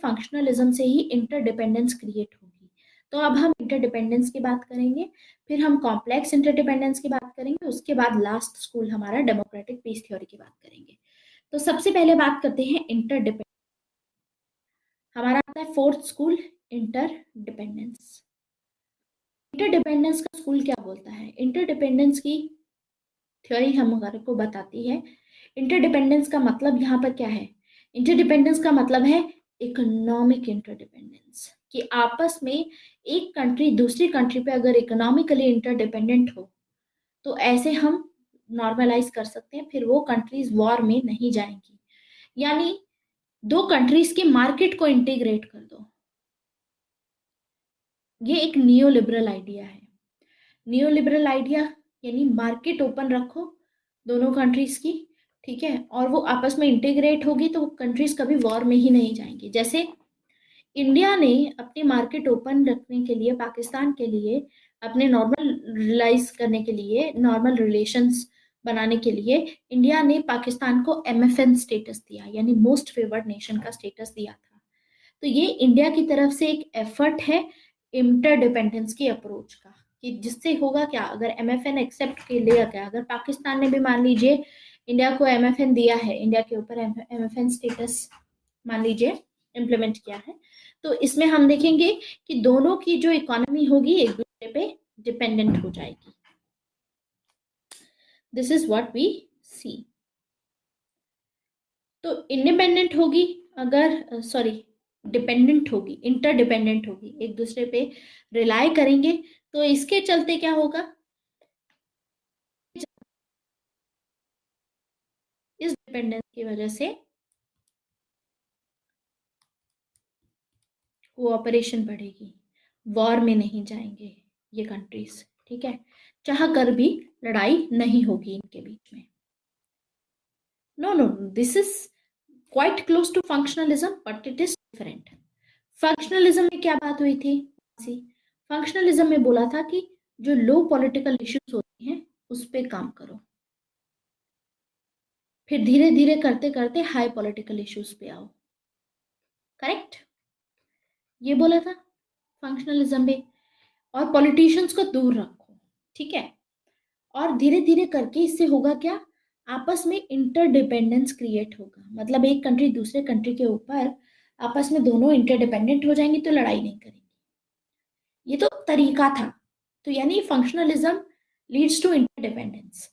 फंक्शनलिज्म से ही इंटरडिपेंडेंस क्रिएट होगी। तो अब हम इंटरडिपेंडेंस की बात करेंगे, फिर हम कॉम्प्लेक्स इंटरडिपेंडेंस की बात करेंगे, उसके बाद लास्ट स्कूल हमारा डेमोक्रेटिक पीस थ्योरी की बात करेंगे। तो सबसे पहले बात करते हैं इंटरडिपेंडेंस। हमारा आता है फोर्थ स्कूल इंटरडिपेंडेंस। इंटरडिपेंडेंस का स्कूल क्या बोलता है? इंटरडिपेंडेंस की थ्योरी हमारे को बताती है इंटरडिपेंडेंस का मतलब यहाँ पर क्या है। इंटरडिपेंडेंस का मतलब है इकोनॉमिक इंटरडिपेंडेंस, कि आपस में एक कंट्री दूसरी कंट्री पे अगर इकोनॉमिकली इंटरडिपेंडेंट हो तो ऐसे हम नॉर्मलाइज कर सकते हैं, फिर वो कंट्रीज वॉर में नहीं जाएंगी। यानी दो कंट्रीज के मार्केट को इंटीग्रेट कर दो। ये एक नियो लिबरल आइडिया है। नियो लिबरल आइडिया यानी मार्केट ओपन रखो दोनों कंट्रीज की, ठीक है, और वो आपस में इंटीग्रेट होगी तो कंट्रीज कभी वॉर में ही नहीं जाएंगी। जैसे इंडिया ने अपनी मार्केट ओपन रखने के लिए पाकिस्तान के लिए, अपने नॉर्मल रिलाइज करने के लिए, नॉर्मल रिलेशंस बनाने के लिए इंडिया ने पाकिस्तान को एमएफएन स्टेटस दिया, यानी मोस्ट फेवर्ड नेशन का स्टेटस दिया था। तो ये इंडिया की तरफ से एक एफर्ट है इंटरडिपेंडेंस की अप्रोच का, कि जिससे होगा क्या, अगर एमएफएन एक्सेप्ट के लिया गया, अगर पाकिस्तान ने भी मान लीजिए इंडिया को एमएफएन दिया है, इंडिया के ऊपर एमएफएन स्टेटस मान लीजिए इम्प्लीमेंट किया है, तो इसमें हम देखेंगे कि दोनों की जो इकोनॉमी होगी एक दूसरे पे डिपेंडेंट हो जाएगी। दिस इज व्हाट वी सी। तो इंडिपेंडेंट होगी अगर सॉरी डिपेंडेंट होगी, इंटरडिपेंडेंट होगी, एक दूसरे पे रिलाई करेंगे, तो इसके चलते क्या होगा, इस डिपेंडेंस की वजह से कोऑपरेशन बढ़ेगी, वॉर में नहीं जाएंगे ये कंट्रीज, ठीक है, चाह कर भी लड़ाई नहीं होगी इनके बीच में। No no, this is quite close to functionalism but it is different. Functionalism में क्या बात हुई थी? फंक्शनलिज्म में बोला था कि जो लो पॉलिटिकल इश्यूज होती हैं उस पे काम करो, फिर धीरे धीरे करते करते हाई पॉलिटिकल इश्यूज पे आओ। करेक्ट, ये बोला था फंक्शनलिज्म में। और पॉलिटिशियंस को दूर रखो, ठीक है, और धीरे धीरे करके इससे होगा क्या, आपस में इंटरडिपेंडेंस क्रिएट होगा, मतलब एक कंट्री दूसरे कंट्री के ऊपर आपस में दोनों इंटरडिपेंडेंट हो जाएंगी तो लड़ाई नहीं करेंगी। ये तो तरीका था। तो यानी functionalism leads to interdependence.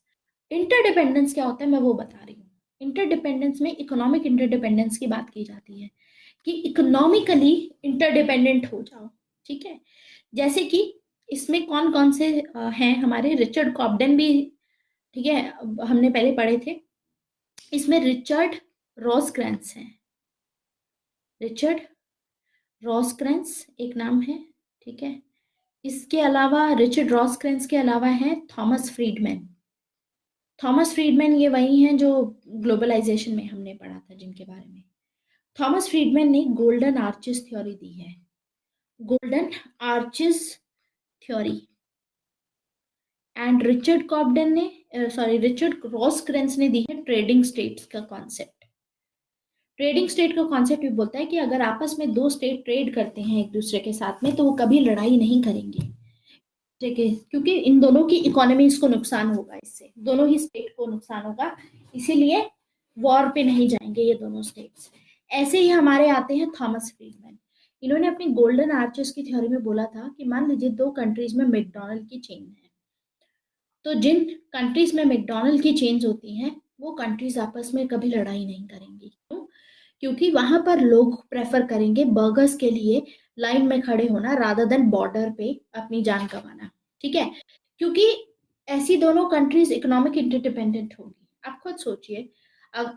Interdependence क्या होता है मैं वो बता रही हूँ। इंटरडिपेंडेंस में इकोनॉमिक इंटरडिपेंडेंस की बात की जाती है, कि इकोनॉमिकली इंटरडिपेंडेंट हो जाओ, ठीक है। जैसे कि इसमें कौन कौन से हैं हमारे, रिचर्ड कॉब्डेन भी, ठीक है, हमने पहले पढ़े थे। इसमें रिचर्ड रोजक्रैंस हैं, रिचर्ड रोजक्रैंस एक नाम है, ठीक है। इसके अलावा रिचर्ड रोजक्रैंस के अलावा है थॉमस फ्रीडमैन। थॉमस फ्रीडमैन ये वही हैं जो ग्लोबलाइजेशन में हमने पढ़ा था जिनके बारे में। थॉमस फ्रीडमैन ने गोल्डन आर्चेस थ्योरी दी है, golden arches theory. And Richard Cobden ने रिचर्ड रोजक्रैंस ने दी है ट्रेडिंग स्टेट्स का कॉन्सेप्ट। ट्रेडिंग स्टेट का कॉन्सेप्ट ये बोलता है कि अगर आपस में दो स्टेट ट्रेड करते हैं एक दूसरे के साथ में तो वो कभी लड़ाई नहीं करेंगे, ठीक है, क्योंकि इन दोनों की इकोनॉमीज को नुकसान होगा, इससे दोनों ही स्टेट को नुकसान होगा, इसीलिए वॉर पे नहीं जाएंगे ये दोनों स्टेट्स। ऐसे ही हमारे आते हैं थॉमस फ्रीडमैन। इन्होंने अपनी गोल्डन आर्चेस की थ्योरी में बोला था कि मान लीजिए दो कंट्रीज में मैकडॉनल्ड की चेन है, तो जिन कंट्रीज में मैकडॉनल्ड की चेन्स होती हैं वो कंट्रीज आपस में कभी लड़ाई नहीं करेंगी। क्यों? क्योंकि वहां पर लोग प्रेफर करेंगे बर्गर्स के लिए लाइन में खड़े होना रादर देन बॉर्डर पे अपनी जान गंवाना, ठीक है, क्योंकि ऐसी दोनों कंट्रीज इकोनॉमिक इंटरडिपेंडेंट होगी। आप खुद सोचिए,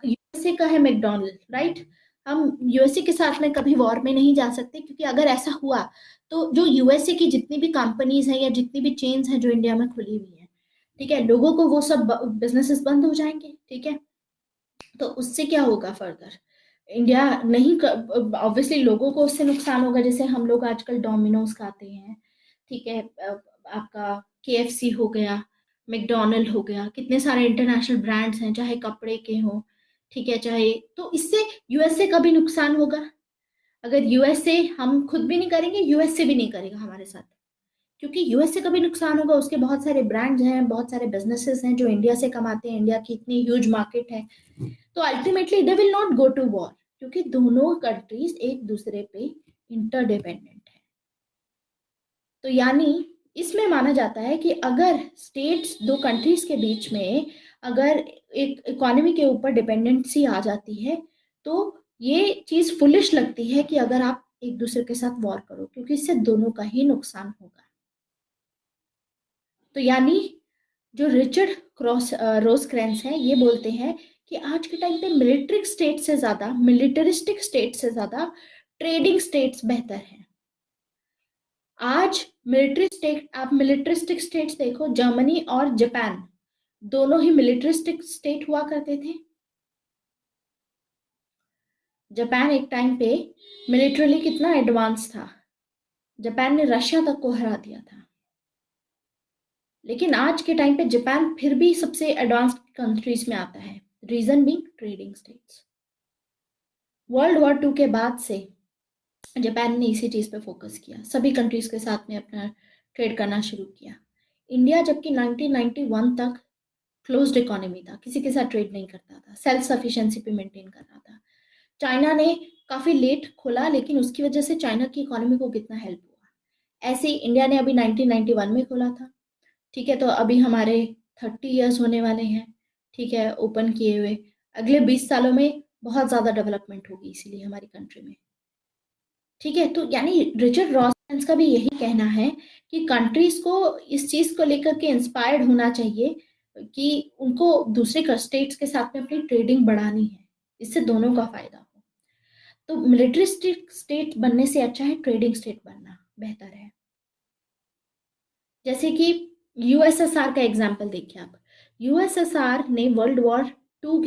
यूएसए का है मैकडॉनल्ड, राइट, हम यूएसए के साथ में कभी वॉर में नहीं जा सकते, क्योंकि अगर ऐसा हुआ तो जो यूएसए की जितनी भी कंपनीज हैं या जितनी भी चेन्स हैं जो इंडिया में खुली हुई हैं, ठीक है, लोगों को वो सब बिजनेसेस बंद हो जाएंगे, ठीक है। तो उससे क्या होगा फर्दर, इंडिया नहीं, ऑब्वियसली लोगों को उससे नुकसान होगा। जैसे हम लोग आजकल डोमिनोज खाते हैं, ठीक है, आपका केएफसी हो गया, मैकडोनल्ड हो गया, कितने सारे इंटरनेशनल ब्रांड्स हैं, चाहे कपड़े के हो, ठीक है, चाहे, तो इससे यूएसए का भी नुकसान होगा। अगर यूएसए, हम खुद भी नहीं करेंगे, यूएसए भी नहीं करेगा हमारे साथ, क्योंकि यूएस से कभी नुकसान होगा, उसके बहुत सारे ब्रांड्स हैं, बहुत सारे बिजनेसेस हैं जो इंडिया से कमाते हैं, इंडिया की इतनी ह्यूज मार्केट है। तो ultimately they will not go to war, क्योंकि दोनों कंट्रीज एक दूसरे पे इंटरडिपेंडेंट है। तो यानी इसमें माना जाता है कि अगर स्टेट्स, दो कंट्रीज के बीच में अगर एक इकोनॉमी के ऊपर डिपेंडेंसी आ जाती है, तो ये चीज फुलिश लगती है कि अगर आप एक दूसरे के साथ वॉर करो, क्योंकि इससे दोनों का ही नुकसान होगा। तो यानी जो रिचर्ड क्रॉस रोजक्रेंस हैं, ये बोलते हैं कि आज के टाइम पे मिलिटरिस्टिक स्टेट से ज्यादा ट्रेडिंग स्टेट्स बेहतर हैं। आज आप मिलिटरिस्टिक स्टेट्स देखो, जर्मनी और जापान, दोनों ही मिलिटरिस्टिक स्टेट हुआ करते थे। जापान एक टाइम पे मिलिटरली कितना एडवांस था, जापान ने रशिया तक को हरा दिया था। लेकिन आज के टाइम पे जापान फिर भी सबसे एडवांस कंट्रीज में आता है, reason being trading states. World war two के बाद से जापान ने इसी चीज पे फोकस किया, सभी कंट्रीज के साथ में अपना ट्रेड करना शुरू किया। इंडिया जबकि 1991 तक क्लोज्ड इकोनॉमी था, किसी के साथ ट्रेड नहीं करता था, सेल्फ सफिशिएंसी पे मेंटेन कर रहा था। चाइना ने काफी लेट खोला, लेकिन उसकी वजह से चाइना की इकोनॉमी को कितना हेल्प हुआ। ऐसे ही इंडिया ने अभी 1991 में खोला था, ठीक है, तो अभी हमारे 30 इयर्स होने वाले हैं, ठीक है, ओपन किए हुए। अगले 20 सालों में बहुत ज्यादा डेवलपमेंट होगी इसीलिए हमारी कंट्री में, ठीक है। तो यानी रिचर्ड रॉसमेंस का भी यही कहना है कि कंट्रीज को इस चीज को लेकर के इंस्पायर्ड होना चाहिए कि उनको दूसरे स्टेट्स के साथ में अपनी ट्रेडिंग बढ़ानी है, इससे दोनों का फायदा हो। तो मिलिट्रिस्टिक स्टेट बनने से अच्छा है ट्रेडिंग स्टेट बनना बेहतर है। जैसे कि यूएसएसआर का एग्जाम्पल देखिए आप, यूएसएसआर ने वर्ल्ड वॉर टू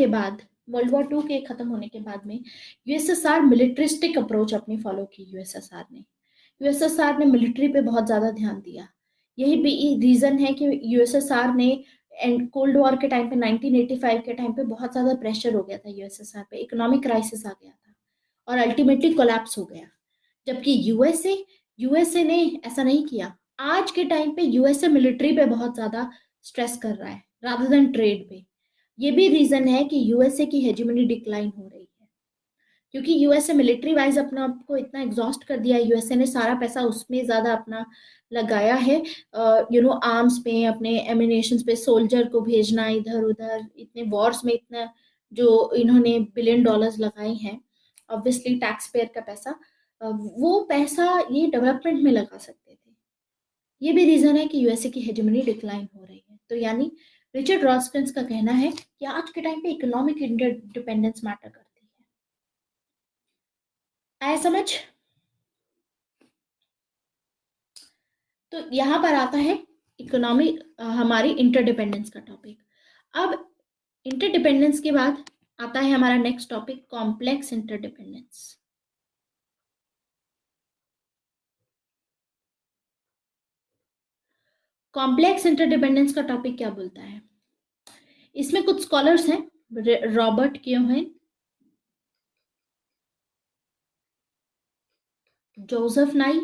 के खत्म होने के बाद में यूएसएसआर मिलिट्रिस्टिक अप्रोच अपनी फॉलो की। यूएसएसआर ने मिलिट्री पे बहुत ज्यादा ध्यान दिया। यही भी रीजन है कि यूएसएसआर ने एंड कोल्ड वॉर के टाइम पे 1985 के टाइम पे बहुत ज्यादा प्रेशर हो गया था यूएसएसआर पे, इकोनॉमिक क्राइसिस आ गया था और अल्टीमेटली कोलैप्स हो गया। जबकि यूएसए ने ऐसा नहीं किया। आज के टाइम पे यूएसए मिलिट्री पे बहुत ज्यादा स्ट्रेस कर रहा है रादर देन ट्रेड पे। ये भी रीजन है कि यूएसए की हेजेमनी डिक्लाइन हो रही है, क्योंकि यूएसए मिलिट्री वाइज अपना आपको इतना एग्जॉस्ट कर दिया है। यूएसए ने सारा पैसा उसमें ज्यादा अपना लगाया है, आर्म्स पे, अपने एमिनेशंस पे, सोल्जर को भेजना इधर उधर, इतने वॉर्स में इतना जो इन्होंने बिलियन डॉलर्स लगाए हैं, ऑब्वियसली टैक्स पेयर का पैसा, वो पैसा ये डेवलपमेंट में लगा सकते थे। ये भी रीजन है कि यूएसए की हेजेमनी डिक्लाइन हो रही है। तो यानी रिचर्ड रॉस्किंस का कहना है कि आज के टाइम पे इकोनॉमिक इंटरडिपेंडेंस मैटर करती है। आया समझ? तो यहाँ पर आता है इकोनॉमी, हमारी इंटरडिपेंडेंस का टॉपिक। अब इंटरडिपेंडेंस के बाद आता है हमारा next topic, complex interdependence. Complex interdependence का टॉपिक क्या बोलता है? इसमें कुछ स्कॉलर्स हैं, रॉबर्ट कियोहेन, जोसेफ नाई,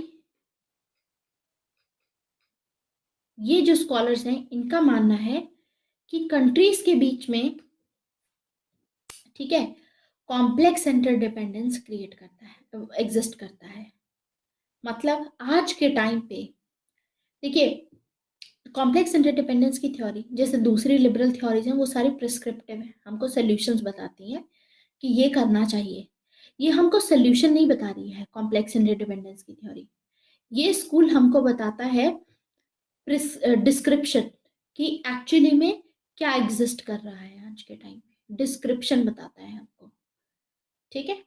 ये जो स्कॉलर्स हैं इनका मानना है कि कंट्रीज के बीच में, ठीक है, कॉम्प्लेक्स इंटरडिपेंडेंस क्रिएट करता है, एग्जिस्ट करता है। मतलब आज के टाइम पे देखिए, कॉम्प्लेक्स इंटरडिपेंडेंस की थ्योरी जैसे दूसरी लिबरल थ्योरीज हैं वो सारी प्रिस्क्रिप्टिव है, हमको सोल्यूशंस बताती हैं कि ये करना चाहिए। ये हमको सोल्यूशन नहीं बता रही है कॉम्प्लेक्स इंटरडिपेंडेंस की थ्योरी। ये स्कूल हमको बताता है डिस्क्रिप्शन कि एक्चुअली में क्या एग्जिस्ट कर रहा है आज के टाइम में, डिस्क्रिप्शन बताता है हमको, ठीक है।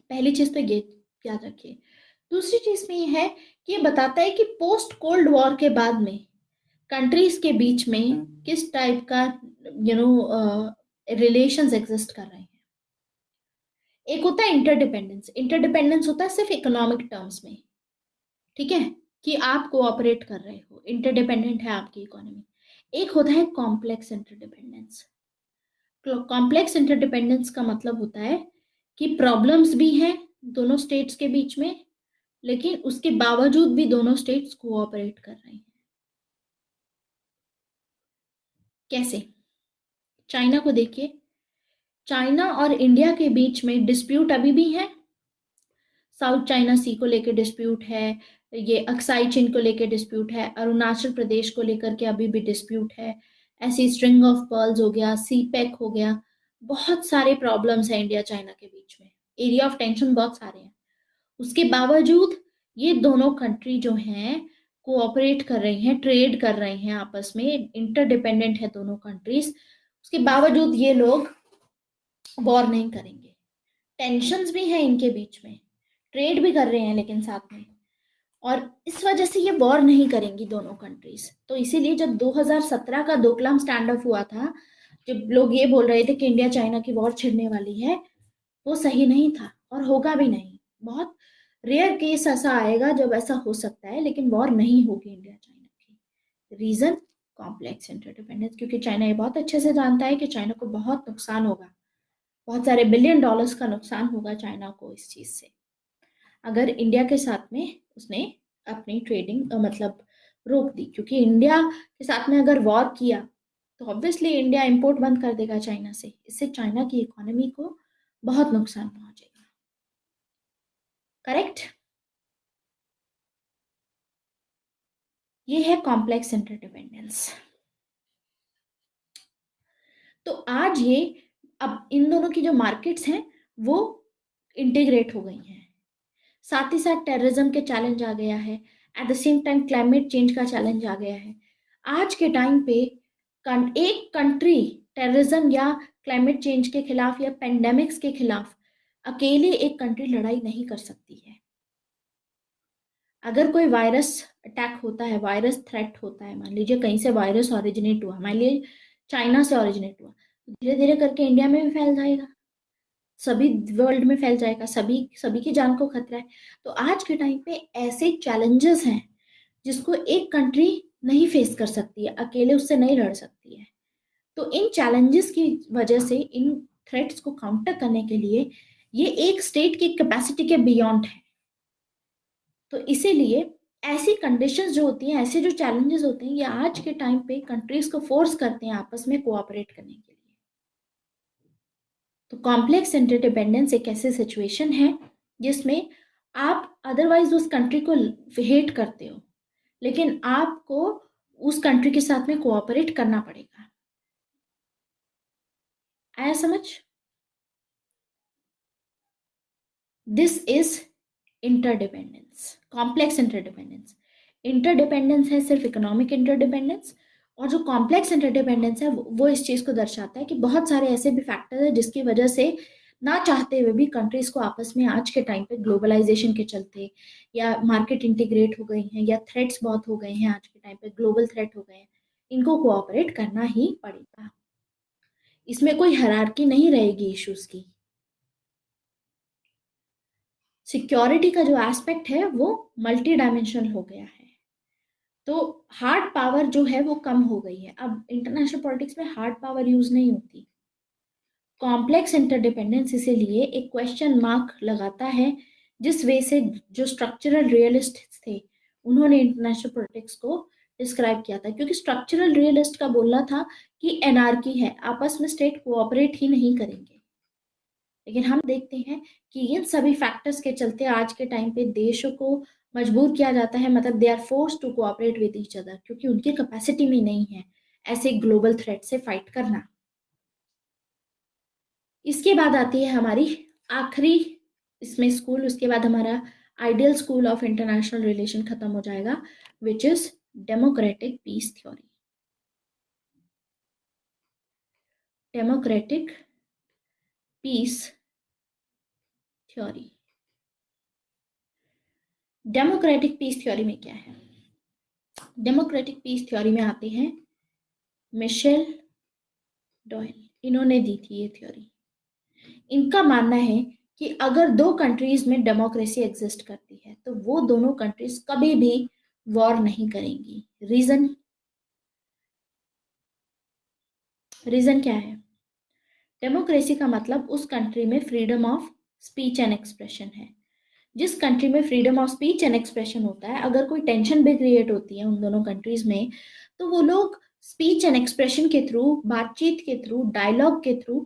पहली चीज तो ये याद रखिए। दूसरी चीज में ये है कि ये बताता है कि पोस्ट कोल्ड वॉर के बाद में कंट्रीज के बीच में किस टाइप का रिलेशंस एग्जिस्ट कर रहे हैं। एक होता है इंटरडिपेंडेंस। इंटरडिपेंडेंस होता है सिर्फ इकोनॉमिक टर्म्स में, ठीक है, कि आप कोऑपरेट कर रहे हो, इंटरडिपेंडेंट है आपकी इकोनॉमी। एक होता है कॉम्प्लेक्स इंटरडिपेंडेंस। कॉम्प्लेक्स इंटरडिपेंडेंस का मतलब होता है कि प्रॉब्लम्स भी हैं दोनों स्टेट्स के बीच में, लेकिन उसके बावजूद भी दोनों स्टेट्स कोऑपरेट कर रहे हैं। कैसे? चाइना को देखिए। चाइना और इंडिया के बीच में डिस्प्यूट अभी भी है। साउथ चाइना सी को लेकर डिस्प्यूट है, ये अक्साई चिन को लेकर डिस्प्यूट है, अरुणाचल प्रदेश को लेकर के अभी भी डिस्प्यूट है। ऐसी स्ट्रिंग ऑफ पर्ल्स हो गया, सी पैक हो गया, बहुत सारे प्रॉब्लम्स हैं इंडिया चाइना के बीच में, एरिया ऑफ टेंशन बहुत सारे हैं। उसके बावजूद ये दोनों कंट्री जो हैं कोऑपरेट कर रही हैं, ट्रेड कर रही हैं आपस में, इंटरडिपेंडेंट है दोनों कंट्रीज। उसके बावजूद ये लोग वॉर नहीं करेंगे। टेंशन्स भी हैं इनके बीच में, ट्रेड भी कर रहे हैं लेकिन साथ में, और इस वजह से ये वॉर नहीं करेंगी दोनों कंट्रीज। तो इसीलिए जब 2017 का डोकलाम स्टैंड अप हुआ था, जब लोग ये बोल रहे थे कि इंडिया चाइना की वॉर छिड़ने वाली है, वो सही नहीं था और होगा भी नहीं। बहुत रेयर केस ऐसा आएगा जब ऐसा हो सकता है, लेकिन वॉर नहीं होगी इंडिया चाइना की। रीजन कॉम्प्लेक्स इंटरडिपेंडेंस, क्योंकि चाइना ये बहुत अच्छे से जानता है कि चाइना को बहुत नुकसान होगा, बहुत सारे बिलियन डॉलर्स का नुकसान होगा चाइना को इस चीज से, अगर इंडिया के साथ में उसने अपनी ट्रेडिंग मतलब रोक दी। क्योंकि इंडिया के साथ में अगर वॉर किया तो ऑब्वियसली इंडिया इंपोर्ट बंद कर देगा चाइना से, इससे चाइना की इकोनॉमी को बहुत नुकसान पहुंचेगा। करेक्ट? ये है कॉम्प्लेक्स इंटरडिपेंडेंस। तो आज ये, अब इन दोनों की जो मार्केट्स हैं वो इंटीग्रेट हो गई हैं। साथ ही साथ टेररिज्म के चैलेंज आ गया है, at the same time climate change का चैलेंज आ गया है। आज के टाइम पे एक कंट्री टेररिज्म या क्लाइमेट चेंज के खिलाफ या पेंडेमिक्स के खिलाफ अकेले एक कंट्री लड़ाई नहीं कर सकती है। अगर कोई वायरस अटैक होता है, वायरस थ्रेट होता है, मान लीजिए कहीं से वायरस ओरिजिनेट हुआ, मान लीजिए चाइना से ओरिजिनेट हुआ, धीरे धीरे करके इंडिया में भी फैल जाएगा, सभी वर्ल्ड में फैल जाएगा, सभी सभी की जान को खतरा है। तो आज के टाइम पे ऐसे चैलेंजेस हैं जिसको एक कंट्री नहीं फेस कर सकती है, अकेले उससे नहीं लड़ सकती है। तो इन चैलेंजेस की वजह से, इन थ्रेट्स को काउंटर करने के लिए, ये एक स्टेट की कैपेसिटी के बियॉन्ड है। तो इसीलिए ऐसी कंडीशंस जो होती हैं, ऐसे जो चैलेंजेस होते हैं, ये आज के टाइम पे कंट्रीज को फोर्स करते हैं आपस में कोऑपरेट करने के लिए। तो कॉम्प्लेक्स इंटरडिपेंडेंस एक ऐसी सिचुएशन है जिसमें आप अदरवाइज उस कंट्री को हेट करते हो, लेकिन आपको उस कंट्री के साथ में कोऑपरेट करना पड़ेगा। आया समझ? This is interdependence, complex interdependence. Interdependence है सिर्फ इकोनॉमिक इंटरडिपेंडेंस, और जो कॉम्प्लेक्स इंटरडिपेंडेंस है वो इस चीज को दर्शाता है कि बहुत सारे ऐसे भी फैक्टर है जिसकी वजह से ना चाहते हुए भी कंट्रीज को आपस में आज के टाइम पे ग्लोबलाइजेशन के चलते, या मार्केट इंटीग्रेट हो गई हैं, या थ्रेट्स बहुत हो गए हैं आज के टाइम पे, ग्लोबल थ्रेट हो गए हैं, इनको कोऑपरेट करना ही पड़ेगा। इसमें कोई हायरार्की नहीं रहेगी इश्यूज की। सिक्योरिटी का जो एस्पेक्ट है वो मल्टी डायमेंशनल हो गया है। तो हार्ड पावर जो है वो कम हो गई है, अब इंटरनेशनल पॉलिटिक्स में हार्ड पावर यूज नहीं होती। कॉम्प्लेक्स इंटरडिपेंडेंस इसीलिए एक क्वेश्चन मार्क लगाता है, जिस वे से जो स्ट्रक्चरल रियलिस्ट थे उन्होंने इंटरनेशनल पॉलिटिक्स को डिस्क्राइब किया था। क्योंकि स्ट्रक्चरल रियलिस्ट का बोलना था कि एनार्की है, आपस में स्टेट कोऑपरेट ही नहीं करेंगे। लेकिन हम देखते हैं कि इन सभी फैक्टर्स के चलते आज के टाइम पे देशों को मजबूर किया जाता है, मतलब they are force to cooperate with each other, क्योंकि उनकी कैपेसिटी में नहीं है ऐसे ग्लोबल थ्रेट से फाइट करना। इसके बाद आती है हमारी आखिरी इसमें स्कूल, उसके बाद हमारा ideal school of international relation खत्म हो जाएगा, which is democratic peace theory. Democratic peace theory democratic peace theory में क्या है? डेमोक्रेटिक पीस थ्योरी में आते हैं मिशेल डॉयल, इन्होंने दी थी ये थ्योरी। इनका मानना है कि अगर दो कंट्रीज में डेमोक्रेसी एग्जिस्ट करती है तो वो दोनों कंट्रीज कभी भी वॉर नहीं करेंगी। रीजन, रीजन क्या है? डेमोक्रेसी का मतलब उस कंट्री में freedom of speech and expression है। जिस कंट्री में freedom of speech and expression होता है, अगर कोई टेंशन भी क्रिएट होती है उन दोनों कंट्रीज में, तो वो लोग स्पीच एंड एक्सप्रेशन के थ्रू, बातचीत के थ्रू, डायलॉग के थ्रू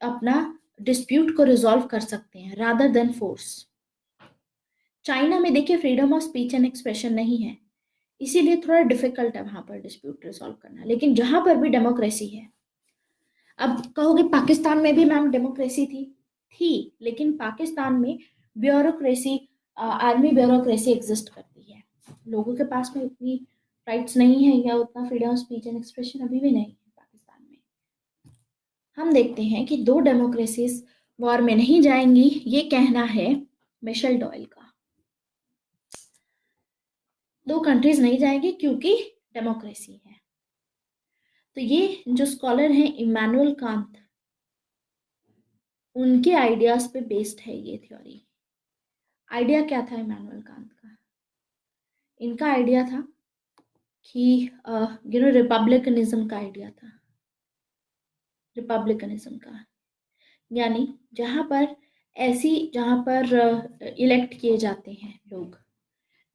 अपना डिस्प्यूट को रिजॉल्व कर सकते हैं रादर देन फोर्स। चाइना में देखिए freedom of speech and expression नहीं है, इसीलिए थोड़ा डिफिकल्ट है वहां पर डिस्प्यूट रिजॉल्व करना। लेकिन जहां पर भी डेमोक्रेसी है, अब कहोगे पाकिस्तान में भी मैम डेमोक्रेसी थी, लेकिन पाकिस्तान में ब्यूरोक्रेसी, आर्मी ब्यूरोक्रेसी एग्जिस्ट करती है। लोगों के पास में उतनी राइट्स नहीं है या उतना freedom of speech and expression अभी भी नहीं है पाकिस्तान में। हम देखते हैं कि दो डेमोक्रेसीज वॉर में नहीं जाएंगी, ये कहना है मिशेल डॉयल का। दो कंट्रीज नहीं जाएंगी क्योंकि डेमोक्रेसी है। तो ये जो स्कॉलर हैं इमैनुअल कांत, उनके आइडियाज पे बेस्ड है ये थ्योरी। आइडिया क्या था इमैनुअल कांत का? इनका आइडिया था कि रिपब्लिकनिज्म का आइडिया था। रिपब्लिकनिज्म का यानी जहाँ पर इलेक्ट किए जाते हैं लोग,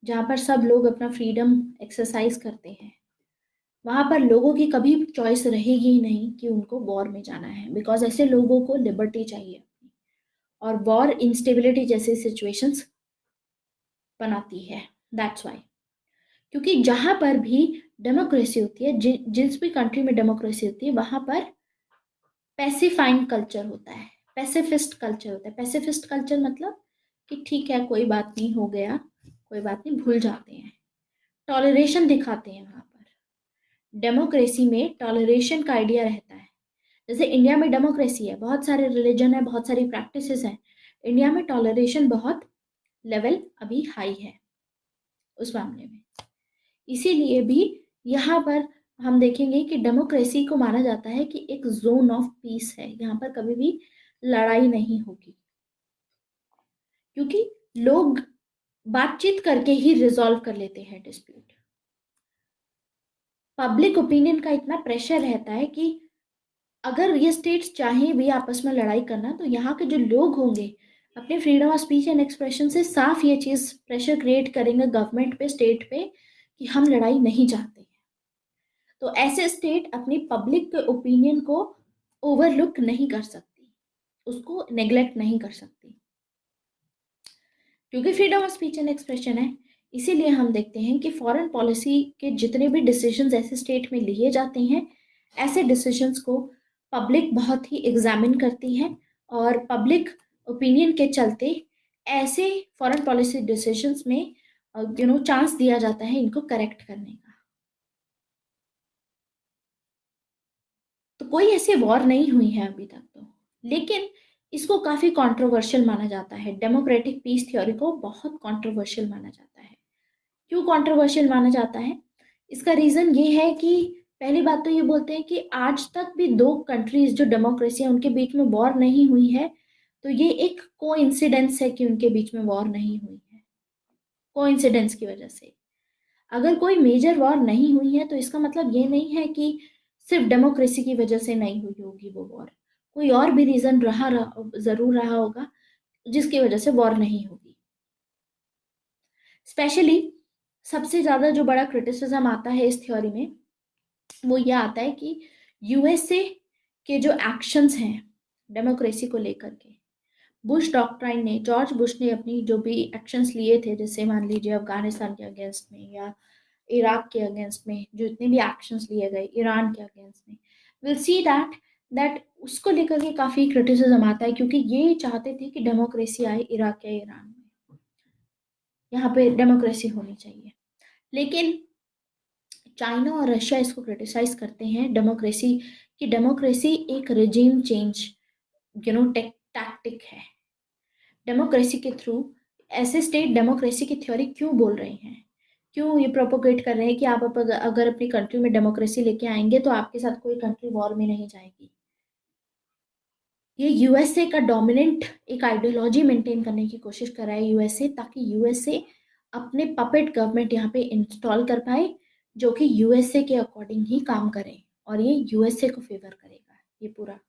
जहाँ पर सब लोग अपना फ्रीडम एक्सरसाइज करते हैं, वहां पर लोगों की कभी चॉइस रहेगी ही नहीं कि उनको वॉर में जाना है, बिकॉज ऐसे लोगों को लिबर्टी चाहिए। और वॉर इंस्टेबिलिटी जैसी सिचुएशंस बनाती है। दैट्स वाई, क्योंकि जहां पर भी डेमोक्रेसी होती है, जिस भी कंट्री में डेमोक्रेसी होती है, वहां पर पैसिफाइंग कल्चर होता है, पैसिफिस्ट कल्चर होता है। पैसिफिस्ट कल्चर मतलब कि ठीक है, कोई बात नहीं, हो गया, कोई बात नहीं, भूल जाते हैं, टॉलरेशन दिखाते हैं। वहां पर डेमोक्रेसी में टॉलरेशन का आइडिया रहता है। जैसे इंडिया में डेमोक्रेसी है, बहुत सारे रिलीजन है, बहुत सारी प्रैक्टिसेस हैं, इंडिया में टॉलरेशन बहुत लेवल अभी हाई है उस मामले में। इसीलिए भी यहाँ पर हम देखेंगे कि डेमोक्रेसी को माना जाता है कि एक जोन ऑफ पीस है, यहाँ पर कभी भी लड़ाई नहीं होगी, क्योंकि लोग बातचीत करके ही रिजॉल्व कर लेते हैं डिस्प्यूट। पब्लिक ओपिनियन का इतना प्रेशर रहता है कि अगर ये स्टेट्स चाहें भी आपस में लड़ाई करना, तो यहाँ के जो लोग होंगे अपने freedom of speech and expression से साफ ये चीज प्रेशर क्रिएट करेंगे गवर्नमेंट पे, स्टेट पे, कि हम लड़ाई नहीं चाहते हैं। तो ऐसे स्टेट अपनी पब्लिक ओपिनियन को ओवरलुक नहीं कर सकती, उसको नेग्लेक्ट नहीं कर सकती, क्योंकि freedom of speech and expression है। इसीलिए हम देखते हैं कि फॉरेन पॉलिसी के जितने भी डिसीजंस ऐसे स्टेट में लिए जाते हैं, ऐसे डिसीजंस को पब्लिक बहुत ही एग्जामिन करती है, और पब्लिक ओपिनियन के चलते ऐसे फॉरेन पॉलिसी डिसीजंस में चांस दिया जाता है इनको करेक्ट करने का। तो कोई ऐसी वॉर नहीं हुई है अभी तक तो, लेकिन इसको काफी कंट्रोवर्शियल माना जाता है। डेमोक्रेटिक पीस थ्योरी को बहुत कंट्रोवर्शियल माना जाता है। क्यों कंट्रोवर्शियल माना जाता है? इसका रीजन ये है कि पहली बात तो ये बोलते हैं कि आज तक भी दो कंट्रीज जो डेमोक्रेसी है उनके बीच में वॉर नहीं हुई है, तो ये एक कोइंसिडेंस है कि उनके बीच में वॉर नहीं हुई है, कोइंसिडेंस की वजह से। अगर कोई मेजर वॉर नहीं हुई है तो इसका मतलब ये नहीं है कि सिर्फ डेमोक्रेसी की वजह से नहीं हुई होगी वो वॉर, कोई और भी रीजन जरूर रहा होगा जिसकी वजह से वॉर नहीं होगी। स्पेशली सबसे ज्यादा जो बड़ा क्रिटिसिज्म आता है इस थ्योरी में, वो ये आता है कि यूएसए के जो एक्शंस हैं डेमोक्रेसी को लेकर के, बुश डॉक्ट्राइन ने, जॉर्ज बुश ने अपनी जो भी एक्शंस लिए थे, जैसे मान लीजिए अफगानिस्तान के अगेंस्ट में या इराक के अगेंस्ट में जो इतने भी एक्शंस लिए गए, ईरान के अगेंस्ट में, विल सी दैट दैट उसको लेकर के काफी क्रिटिसिज्म आता है, क्योंकि ये चाहते थे कि डेमोक्रेसी आए इराक या ईरान में, यहाँ पे डेमोक्रेसी होनी चाहिए। लेकिन चाइना और रशिया इसको क्रिटिसाइज करते हैं डेमोक्रेसी कि डेमोक्रेसी एक रिजीम चेंज टैक्टिक है। डेमोक्रेसी के थ्रू ऐसे स्टेट डेमोक्रेसी की थ्योरी क्यों बोल रहे हैं, क्यों ये प्रोपोगेट कर रहे हैं कि आप अगर अपनी कंट्री में डेमोक्रेसी लेके आएंगे तो आपके साथ कोई कंट्री वॉर में नहीं जाएगी। ये यूएसए का डोमिनेंट एक आइडियोलॉजी मेंटेन करने की कोशिश कर रहा है यूएसए, ताकि यूएसए अपने पपेट गवर्नमेंट यहाँ पे इंस्टॉल कर पाए जो कि यूएसए के अकॉर्डिंग ही काम करे, और ये यूएसए को फेवर करेगा। ये पूरा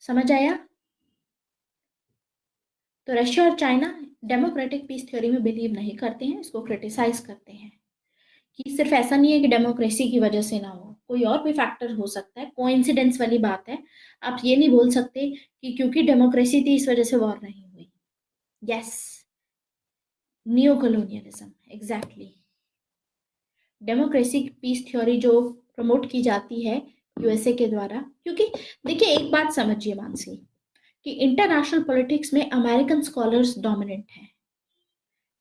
समझ आया? तो रशिया और चाइना डेमोक्रेटिक पीस थ्योरी में बिलीव नहीं करते हैं, इसको क्रिटिसाइज करते हैं कि सिर्फ ऐसा नहीं है कि डेमोक्रेसी की वजह से ना हो, कोई और भी फैक्टर हो सकता है, कोइंसिडेंस वाली बात है। आप ये नहीं बोल सकते कि क्योंकि डेमोक्रेसी थी इस वजह से वॉर नहीं हुई। Yes, neo colonialism, exactly. Democracy peace theory जो प्रमोट की जाती है यूएसए के द्वारा, क्योंकि देखिए एक बात समझिए मानसी, कि इंटरनेशनल पॉलिटिक्स में अमेरिकन स्कॉलर्स डोमिनेंट हैं,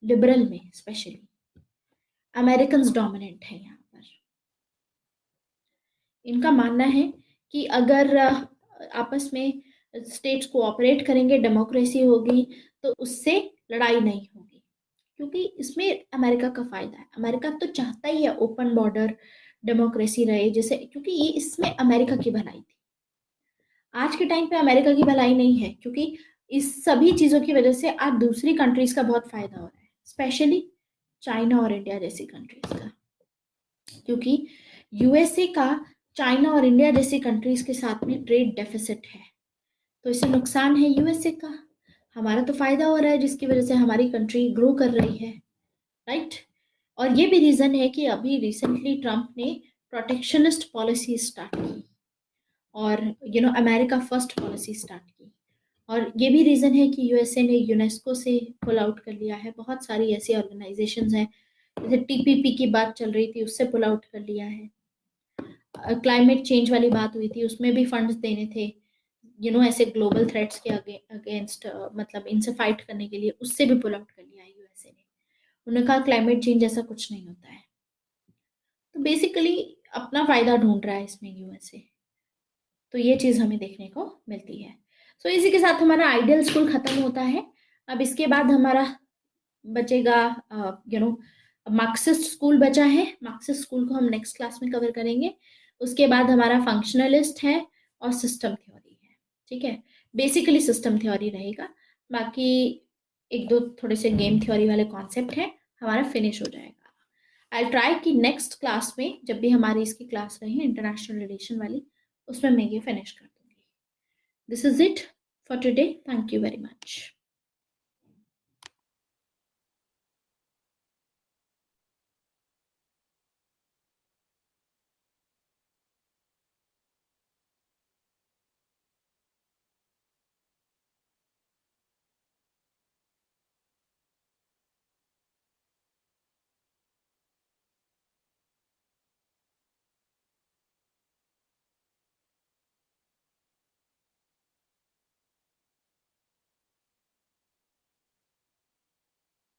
लिबरल में स्पेशली अमेरिकन डोमिनेंट है यहाँ पर। इनका मानना है कि अगर आपस में स्टेट्स कोऑपरेट करेंगे, डेमोक्रेसी होगी, तो उससे लड़ाई नहीं होगी, क्योंकि इसमें अमेरिका का फायदा है। अमेरिका तो चाहता ही है ओपन बॉर्डर डेमोक्रेसी रहे, जैसे क्योंकि ये इसमें अमेरिका की भलाई थी। आज के टाइम पे अमेरिका की भलाई नहीं है, क्योंकि इस सभी चीजों की वजह से आज दूसरी कंट्रीज का बहुत फायदा हो रहा है, स्पेशली चाइना और इंडिया जैसी कंट्रीज का, क्योंकि यूएसए का चाइना और इंडिया जैसी कंट्रीज के साथ में ट्रेड डेफिसिट है, तो इससे नुकसान है यूएसए का। हमारा तो फायदा हो रहा है जिसकी वजह से हमारी कंट्री ग्रो कर रही है, राइट। और ये भी रीजन है कि अभी रिसेंटली ट्रम्प ने प्रोटेक्शनिस्ट पॉलिसी स्टार्ट की, और अमेरिका फर्स्ट पॉलिसी स्टार्ट की। और ये भी रीजन है कि यूएसए ने यूनेस्को से पुल आउट कर लिया है, बहुत सारी ऐसी ऑर्गेनाइजेशंस हैं, जैसे टीपीपी की बात चल रही थी उससे पुल आउट कर लिया है। क्लाइमेट चेंज वाली बात हुई थी उसमें भी फंड्स देने थे, ऐसे ग्लोबल थ्रेट्स के अगेंस्ट, मतलब इनसे फाइट करने के लिए, उससे भी पुल आउट कर लिया है यूएसए ने। उन्होंने कहा क्लाइमेट चेंज ऐसा कुछ नहीं होता है। तो बेसिकली अपना फायदा ढूंढ रहा है इसमें यूएसए, तो ये चीज हमें देखने को मिलती है। सो इसी के साथ हमारा आइडियल स्कूल खत्म होता है। अब इसके बाद हमारा बचेगा मार्क्सिस्ट स्कूल बचा है। मार्क्सिस्ट स्कूल को हम नेक्स्ट क्लास में कवर करेंगे। उसके बाद हमारा फंक्शनलिस्ट है और सिस्टम थ्योरी है, ठीक है। बेसिकली सिस्टम थ्योरी रहेगा, बाकी एक दो थोड़े से गेम थ्योरी वाले कॉन्सेप्ट हैं, हमारा फिनिश हो जाएगा। आई ट्राई कि नेक्स्ट क्लास में जब भी हमारी इसकी क्लास रही इंटरनेशनल रिलेशन वाली, उसमें मैं ये फिनिश कर दूंगी। This is it for today, thank you very much.